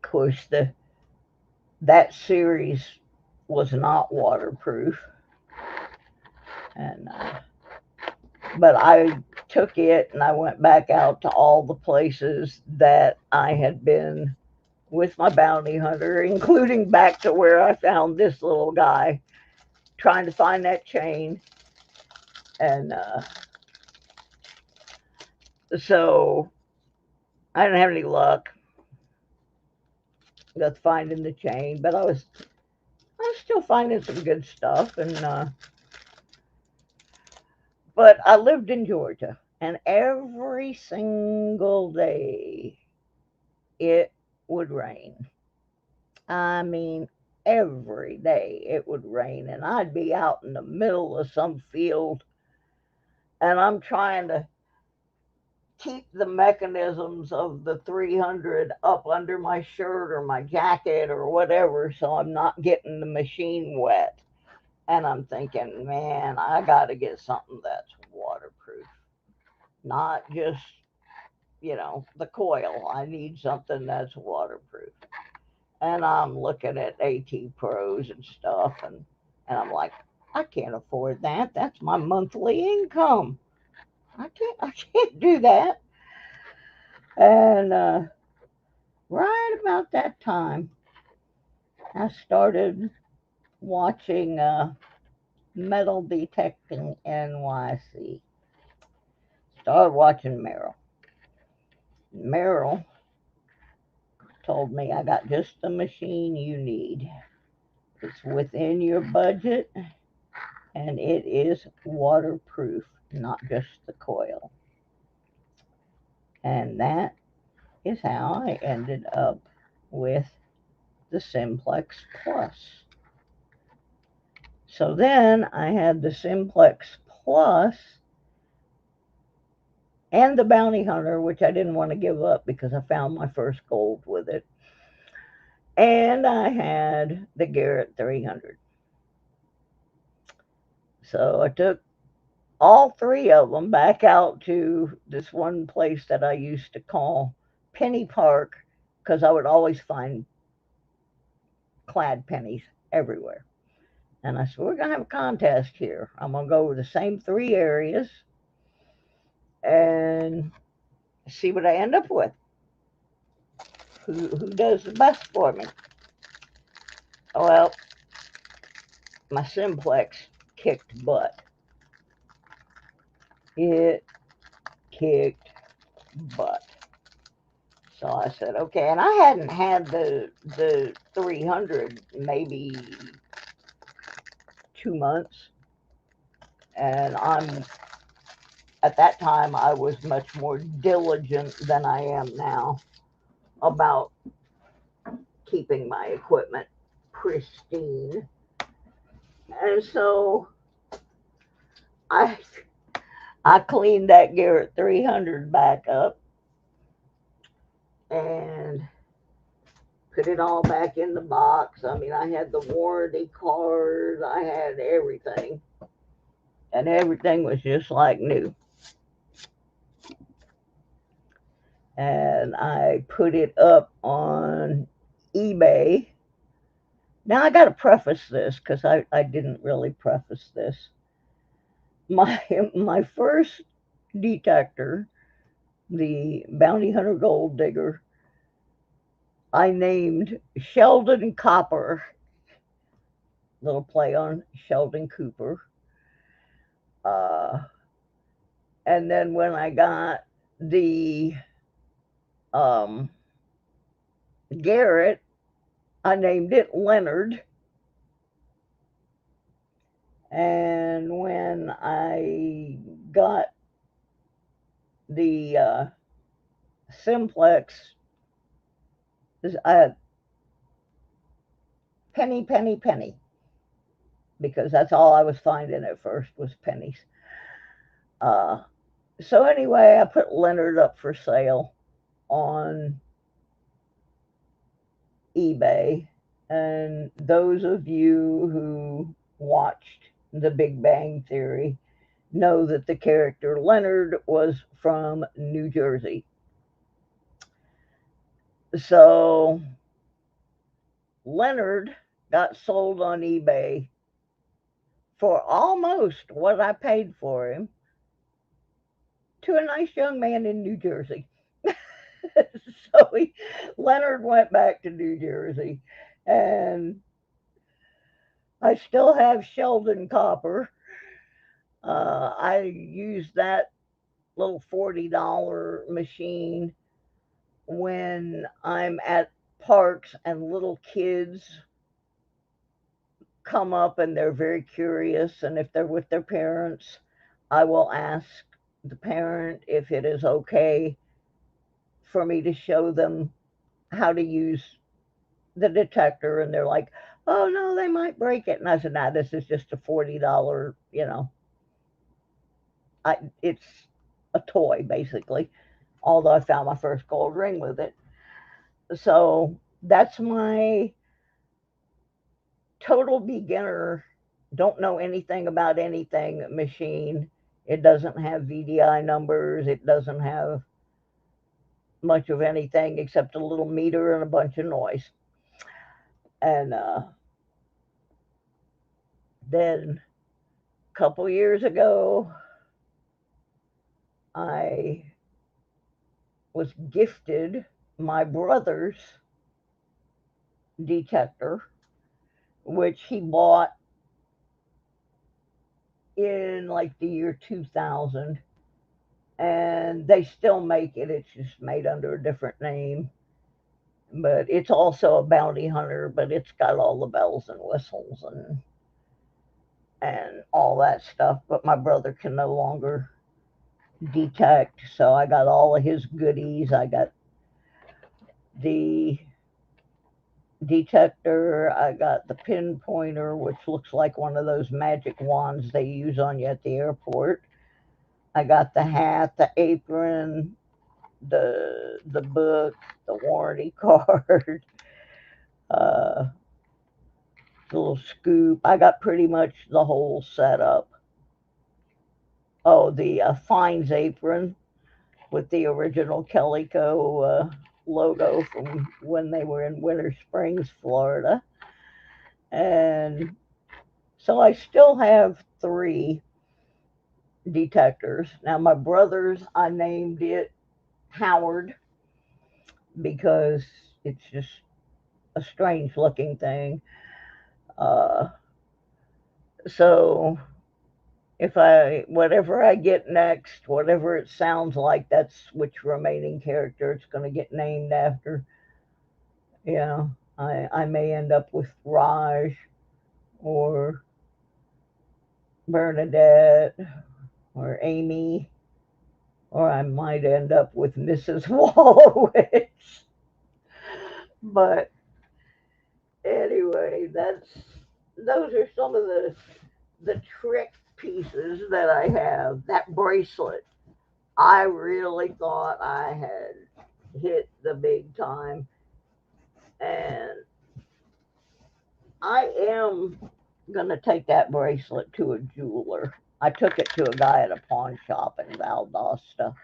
course that series was not waterproof, and but I took it and I went back out to all the places that I had been with my bounty hunter, including back to where I found this little guy trying to find that chain. And so I didn't have any luck with finding the chain, but I was still finding some good stuff. And but I lived in Georgia, and every single day it would rain. I mean, every day it would rain, and I'd be out in the middle of some field, and I'm trying to keep the mechanisms of the 300 up under my shirt or my jacket or whatever so I'm not getting the machine wet. And I'm thinking, man, I got to get something that's waterproof, not just the coil. I need something that's waterproof. And I'm looking at AT Pros and stuff, and I'm like, I can't afford that. That's my monthly income. I can't do that. And right about that time, I started watching Metal Detecting NYC. Started watching Meryl. Meryl told me I got just the machine you need. It's within your budget and it is waterproof, not just the coil. And that is how I ended up with the Simplex Plus. So then I had the Simplex Plus and the Bounty Hunter, which I didn't want to give up because I found my first gold with it. And I had the Garrett 300. So I took all three of them back out to this one place that I used to call Penny Park because I would always find clad pennies everywhere. And I said, we're going to have a contest here. I'm going to go over the same three areas and see what I end up with. Who does the best for me? Well, my Simplex kicked butt. It kicked butt. So I said, okay, and I hadn't had the 300 maybe 2 months, and at that time I was much more diligent than I am now about keeping my equipment pristine, and so I cleaned that Garrett 300 back up and put it all back in the box. I mean, I had the warranty card, I had everything, and everything was just like new. And I put it up on eBay. Now I got to preface this because I didn't really preface this. My first detector, the Bounty Hunter Gold Digger, I named Sheldon Copper, little play on Sheldon Cooper. And then when I got the Garrett, I named it Leonard. And when I got the Simplex, penny, because that's all I was finding at first was pennies. So anyway, I put Leonard up for sale on eBay, and those of you who watched The Big Bang Theory know that the character Leonard was from New Jersey. So Leonard got sold on eBay for almost what I paid for him to a nice young man in New Jersey. So Leonard went back to New Jersey, and I still have Sheldon Copper. I use that little $40 machine when I'm at parks and little kids come up and they're very curious, and if they're with their parents, I will ask the parent if it is okay for me to show them how to use the detector, and they're like, oh no, they might break it. And I said, nah, this is just a $40, it's a toy basically, although I found my first gold ring with it. So that's my total beginner, don't know anything about anything machine. It doesn't have VDI numbers, it doesn't have much of anything except a little meter and a bunch of noise. And then a couple years ago, I was gifted my brother's detector, which he bought in like the year 2000. And they still make it, it's just made under a different name. But it's also a bounty hunter, but it's got all the bells and whistles and all that stuff. But my brother can no longer detect, so I got all of his goodies. I got the detector, I got the pinpointer, which looks like one of those magic wands they use on you at the airport. I got the hat, the apron, the book, the warranty card, uh, the little scoop. I got pretty much the whole setup. Oh, the fines apron with the original Calico logo from when they were in Winter Springs, Florida. And so I still have three detectors. Now, my brother's, I named it Howard because it's just a strange looking thing. Uh, so whatever I get next, whatever it sounds like, that's which remaining character it's going to get named after. You know, I may end up with Raj or Bernadette or Amy, or I might end up with Mrs. Wallowitz. But anyway, those are some of the trick pieces that I have. That bracelet, I really thought I had hit the big time, and I am gonna take that bracelet to a jeweler. I took it to a guy at a pawn shop in Valdosta,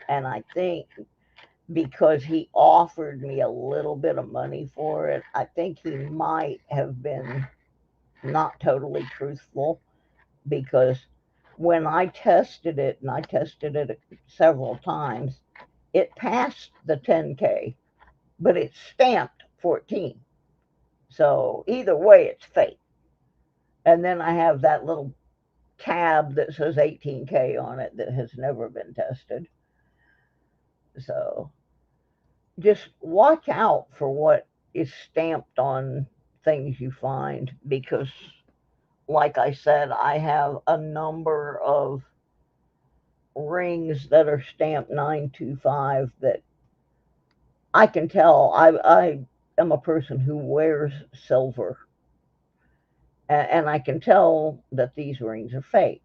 and I think because he offered me a little bit of money for it, I think he might have been not totally truthful, because when I tested it, and I tested it several times, it passed the 10K, but it's stamped 14. So either way, it's fake. And then I have that little tab that says 18K on it that has never been tested. So just watch out for what is stamped on things you find, because, like I said, I have a number of rings that are stamped 925 that I can tell. I am a person who wears silver, and I can tell that these rings are fake.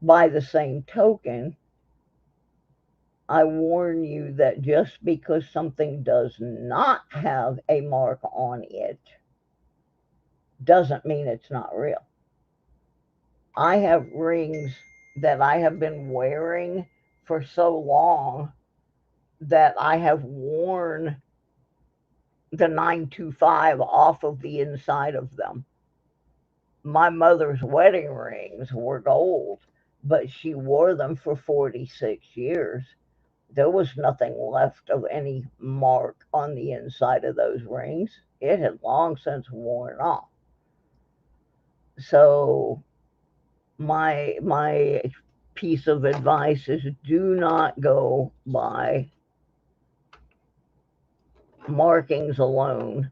By the same token, I warn you that just because something does not have a mark on it doesn't mean it's not real. I have rings that I have been wearing for so long that I have worn the 925 off of the inside of them. My mother's wedding rings were gold, but she wore them for 46 years. There was nothing left of any mark on the inside of those rings. It had long since worn off. So my piece of advice is, do not go by markings alone.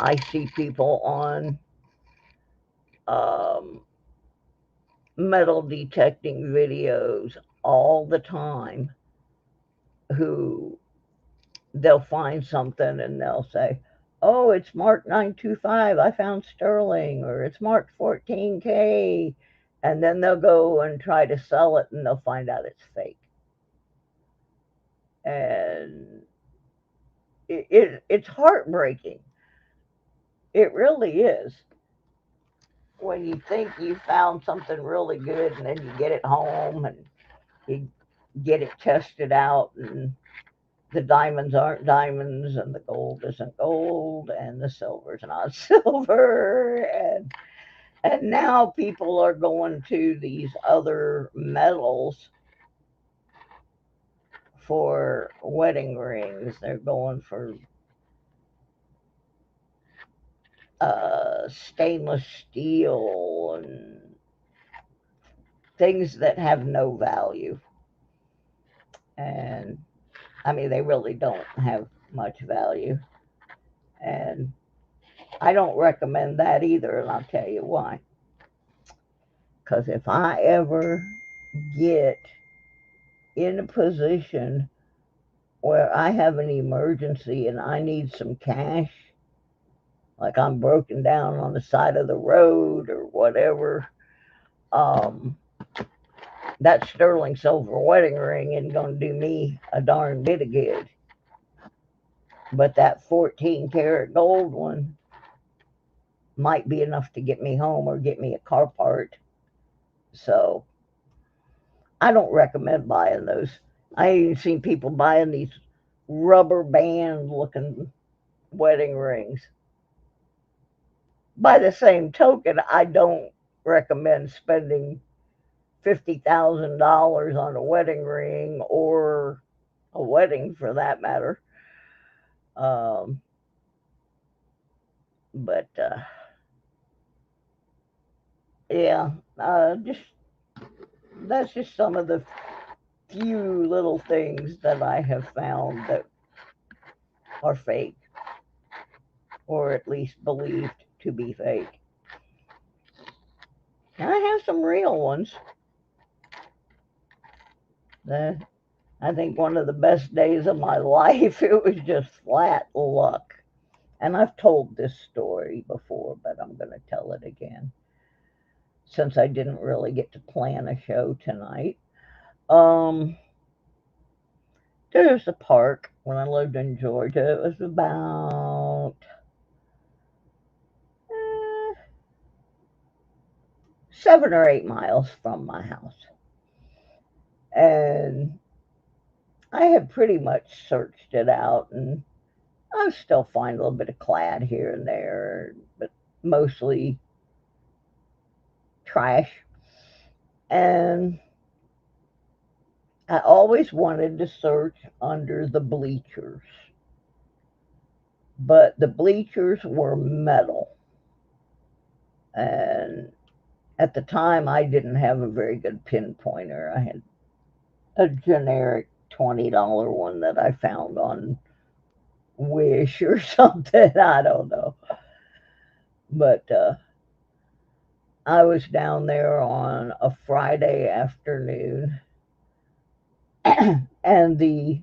I see people on um, metal detecting videos all the time who they'll find something and they'll say, oh, it's marked 925, I found sterling, or it's marked 14K. And then they'll go and try to sell it and they'll find out it's fake. And it's heartbreaking. It really is. When you think you found something really good and then you get it home and you get it tested out and the diamonds aren't diamonds, and the gold isn't gold, and the silver's not silver, and now people are going to these other metals for wedding rings. They're going for stainless steel and things that have no value. And I mean, they really don't have much value. And I don't recommend that either, and I'll tell you why. Because if I ever get in a position where I have an emergency and I need some cash, like I'm broken down on the side of the road or whatever, um, that sterling silver wedding ring isn't going to do me a darn bit of good. But that 14 karat gold one might be enough to get me home or get me a car part. So I don't recommend buying those. I even seen people buying these rubber band looking wedding rings. By the same token, I don't recommend spending $50,000 on a wedding ring or a wedding for that matter. Um, but yeah, just that's just some of the few little things that I have found that are fake, or at least believed to be fake. And I have some real ones. I think one of the best days of my life, it was just flat luck. And I've told this story before, but I'm going to tell it again since I didn't really get to plan a show tonight. Um, there's a park when I lived in Georgia. It was about 7 or 8 miles from my house. And I had pretty much searched it out, and I still find a little bit of clad here and there, but mostly trash. And I always wanted to search under the bleachers, but the bleachers were metal. And at the time, I didn't have a very good pinpointer. I had a generic $20 one that I found on Wish or something. I don't know. But I was down there on a Friday afternoon, and the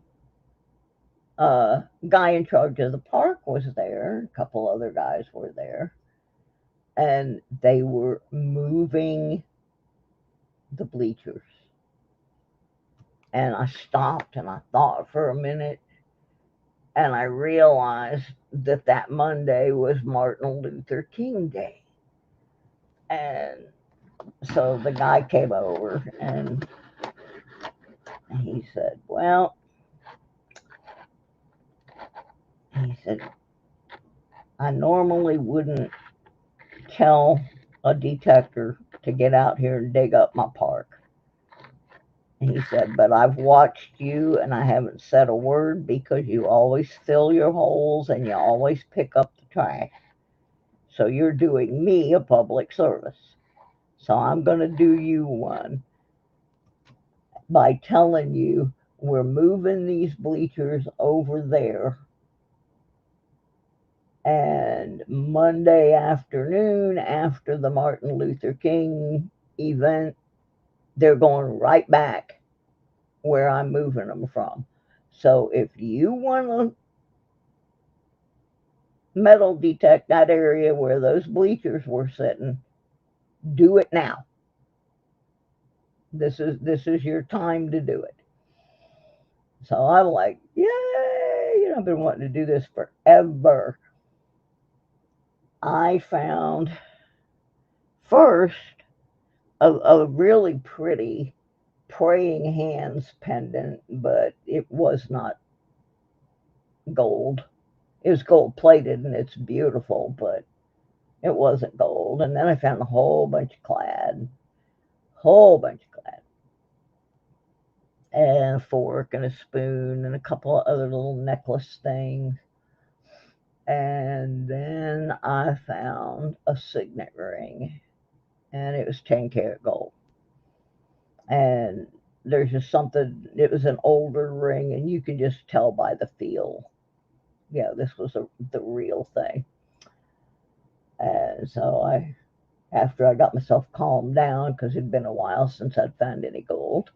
guy in charge of the park was there. A couple other guys were there, and they were moving the bleachers. And I stopped and I thought for a minute, and I realized that that Monday was Martin Luther King Day. And so the guy came over and he said, well, he said, I normally wouldn't tell a detector to get out here and dig up my park. And he said, but I've watched you and I haven't said a word because you always fill your holes and you always pick up the trash. So you're doing me a public service. So I'm going to do you one by telling you we're moving these bleachers over there. And Monday afternoon, after the Martin Luther King event, they're going right back where I'm moving them from. So if you want to metal detect that area where those bleachers were sitting, do it now. This is your time to do it. So I'm like, yay! I've been wanting to do this forever. I found first a really pretty praying hands pendant, but it was not gold. It was gold plated and it's beautiful, but it wasn't gold. And then I found a whole bunch of clad, and a fork and a spoon and a couple of other little necklace things. And then I found a signet ring, and it was 10 karat gold. And there's just something, it was an older ring, and you can just tell by the feel. Yeah, this was the real thing. And so after I got myself calmed down, because it'd been a while since I'd found any gold,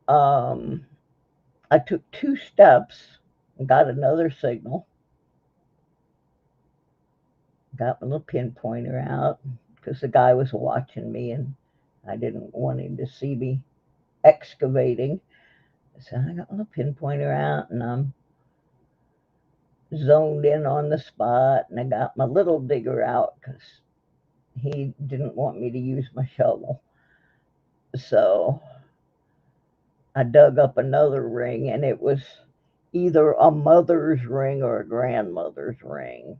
um, I took 2 steps and got another signal, got my little pinpointer out, because the guy was watching me and I didn't want him to see me excavating. So I got my pinpointer out and I'm zoned in on the spot, and I got my little digger out because he didn't want me to use my shovel. So I dug up another ring, and it was either a mother's ring or a grandmother's ring.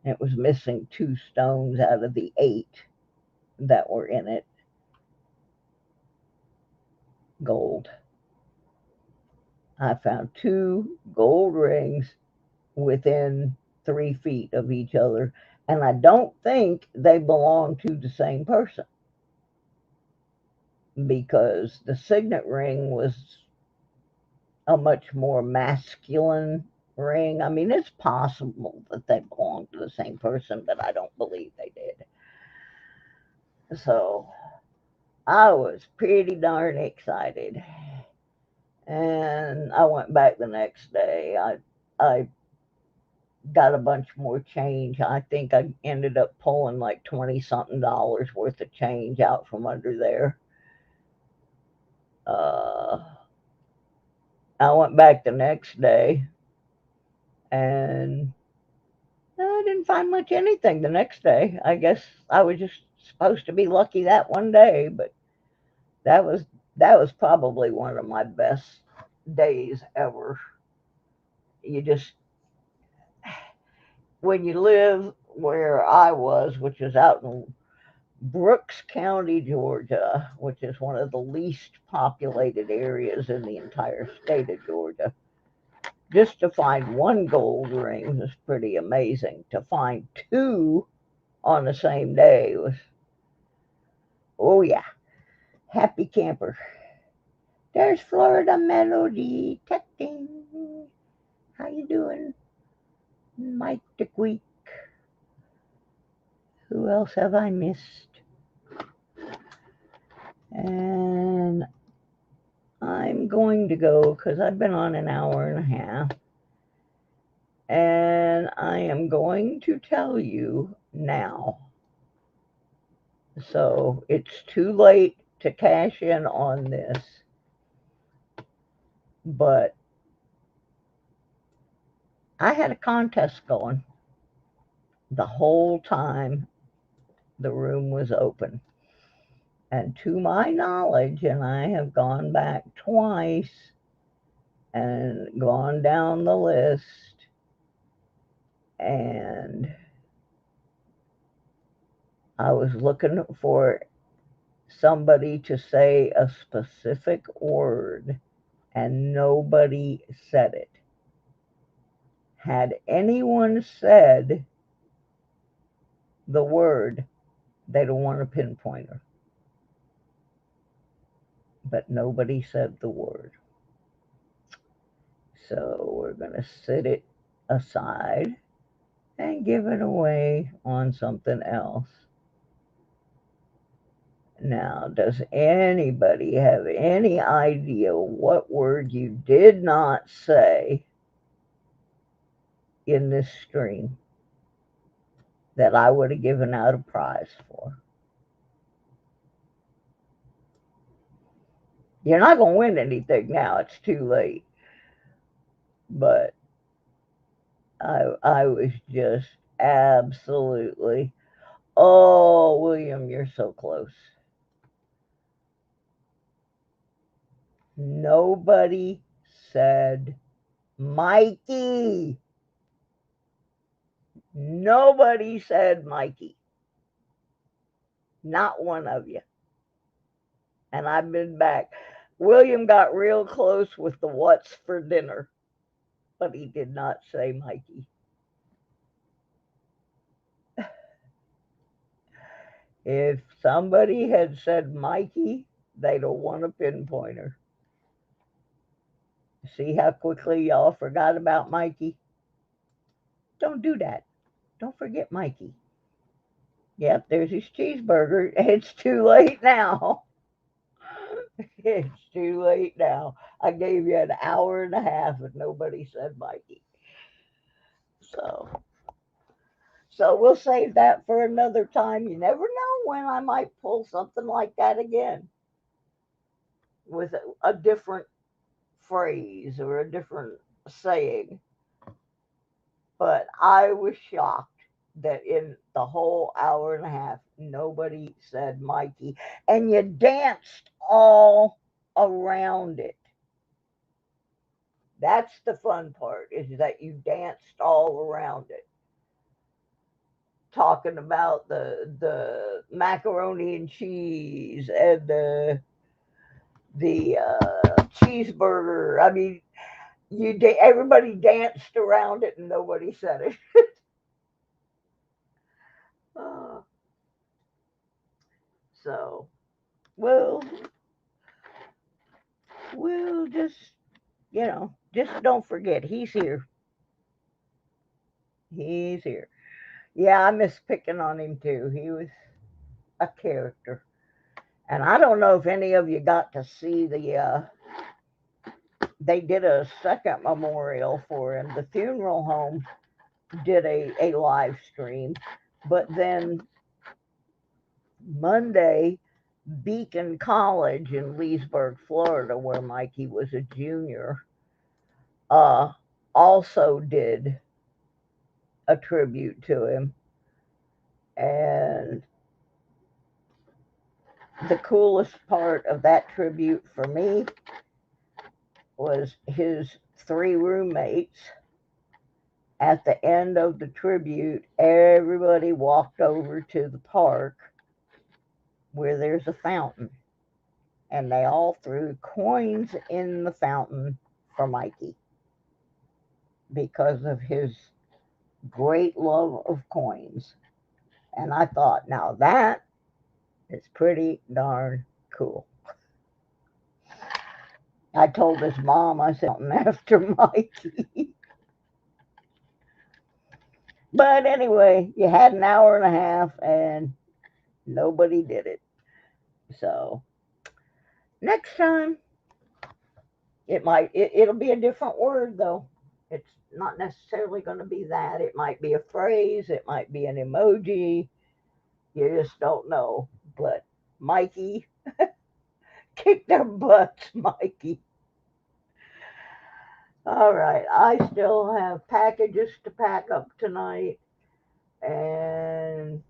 It was missing 2 stones out of the 8 that were in it. Gold. I found 2 gold rings within 3 feet of each other, and I don't think they belong to the same person, because the signet ring was a much more masculine ring. I mean, it's possible that they belong to the same person, but I don't believe they did. So I was pretty darn excited. And I went back the next day. I got a bunch more change. I think I ended up pulling like 20 something dollars worth of change out from under there. I went back the next day, and I didn't find much anything the next day. I guess I was just supposed to be lucky that one day, but that was that was probably one of my best days ever. You just, when you live where I was, which is out in Brooks County, Georgia, which is one of the least populated areas in the entire state of Georgia, just to find one gold ring was pretty amazing. To find 2 on the same day was, oh yeah, happy camper. There's Florida Melody texting. How you doing, Mike DeQueek? Who else have I missed? And I'm going to go because I've been on an hour and a half. And I am going to tell you now. So it's too late to cash in on this. But I had a contest going the whole time the room was open. And to my knowledge, and I have gone back twice and gone down the list, and I was looking for somebody to say a specific word, and nobody said it. Had anyone said the word, they'd have won a pinpointer. But nobody said the word. So we're going to set it aside and give it away on something else. Now, does anybody have any idea what word you did not say in this stream that I would have given out a prize for? You're not going to win anything now. It's too late. But I was just absolutely, oh, William, you're so close. Nobody said Mikey. Nobody said Mikey. Not one of you. And I've been back. William got real close with the what's for dinner, but he did not say Mikey. If somebody had said Mikey, they'd have won a pinpointer. See how quickly y'all forgot about Mikey? Don't do that. Don't forget Mikey. Yep, there's his cheeseburger. It's too late now. It's too late now. I gave you an hour and a half and nobody said Mikey. So we'll save that for another time. You never know when I might pull something like that again with a different phrase or a different saying. But I was shocked that in the whole hour and a half, nobody said Mikey. And you danced all around it. That's the fun part, is that you danced all around it. Talking about the macaroni and cheese and the cheeseburger. I mean, everybody danced around it and nobody said it. So we'll just just don't forget he's here. He's here. Yeah, I miss picking on him too. He was a character. And I don't know if any of you got to see they did a second memorial for him. The funeral home did a live stream, but then Monday, Beacon College in Leesburg, Florida, where Mikey was a junior, also did a tribute to him. And the coolest part of that tribute for me was his 3 roommates. At the end of the tribute, everybody walked over to the park where there's a fountain, and they all threw coins in the fountain for Mikey because of his great love of coins. And I thought, now that is pretty darn cool. I told his mom, I said, after Mikey. But anyway, you had an hour and a half and nobody did it. So next time, it'll be a different word though. It's not necessarily going to be that. It might be a phrase. It might be an emoji. You just don't know. But Mikey, kick their butts, Mikey. All right, I still have packages to pack up tonight, and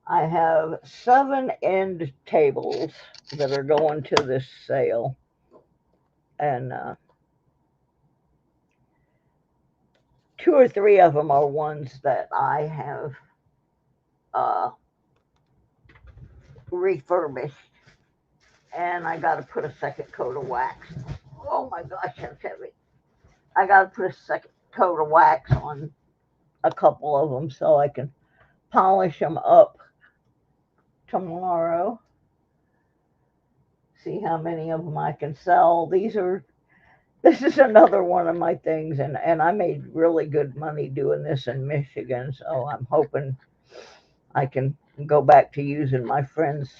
I have 7 end tables that are going to this sale, and 2 or 3 of them are ones that I have refurbished, and I got to put a second coat of wax. Oh my gosh, that's heavy. I got to put a second coat of wax on a couple of them so I can polish them up tomorrow. See how many of them I can sell. This is another one of my things, and I made really good money doing this in Michigan, so I'm hoping I can go back to using my friend's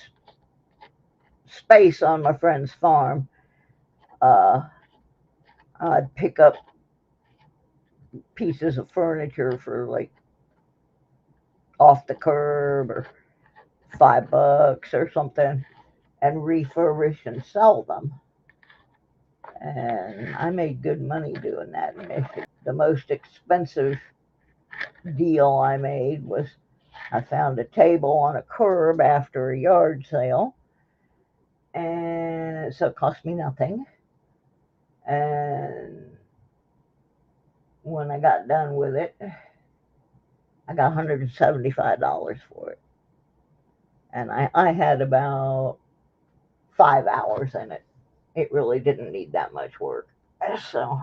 space on my friend's farm. I'd pick up pieces of furniture for like off the curb or $5 or something and refurbish and sell them. And I made good money doing that in Michigan. The most expensive deal I made was I found a table on a curb after a yard sale, and so it cost me nothing. And when I got done with it, I got $175 for it. And I had about 5 hours in it. It really didn't need that much work. So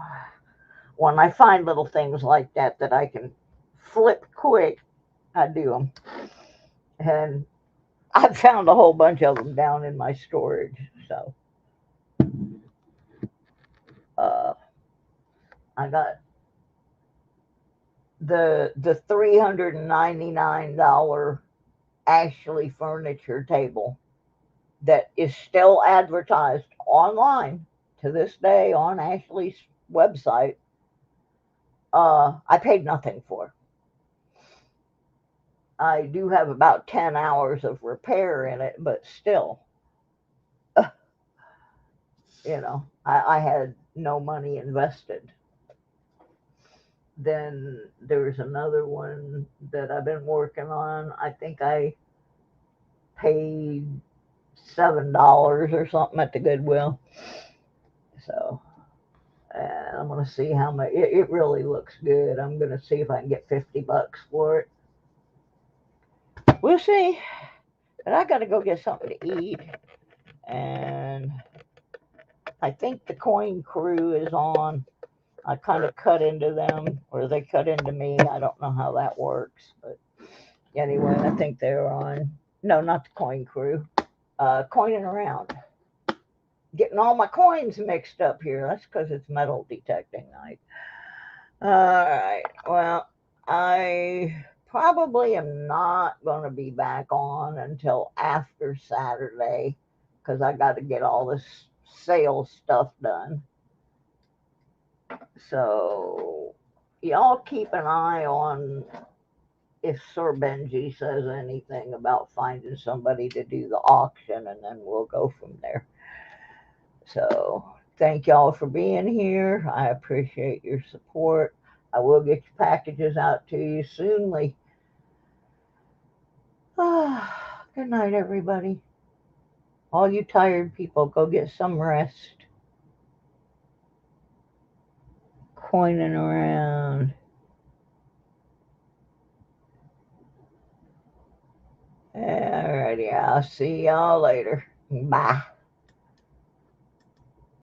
when I find little things like that that I can flip quick, I do them. And I've found a whole bunch of them down in my storage. So I got the $399 Ashley furniture table that is still advertised online to this day on Ashley's website. I paid nothing for. I do have about 10 hours of repair in it, but still, I had no money invested. Then there's another one that I've been working on. I think I paid $7 or something at the Goodwill. So, and I'm gonna see how much. It really looks good. I'm gonna see if I can get $50 for it. We'll see. But I gotta go get something to eat, and I think the coin crew is on. I kind of cut into them, or they cut into me. I don't know how that works, but anyway, I think they're on. No, not the coin crew. Coining around. Getting all my coins mixed up here. That's because it's metal detecting night. All right. Well, I probably am not going to be back on until after Saturday because I got to get all this sales stuff done. So, y'all keep an eye on if Sir Benji says anything about finding somebody to do the auction, and then we'll go from there. So, thank y'all for being here. I appreciate your support. I will get your packages out to you soonly. Good night, everybody. All you tired people, go get some rest. Coining around. Alrighty, I'll see y'all later. Bye.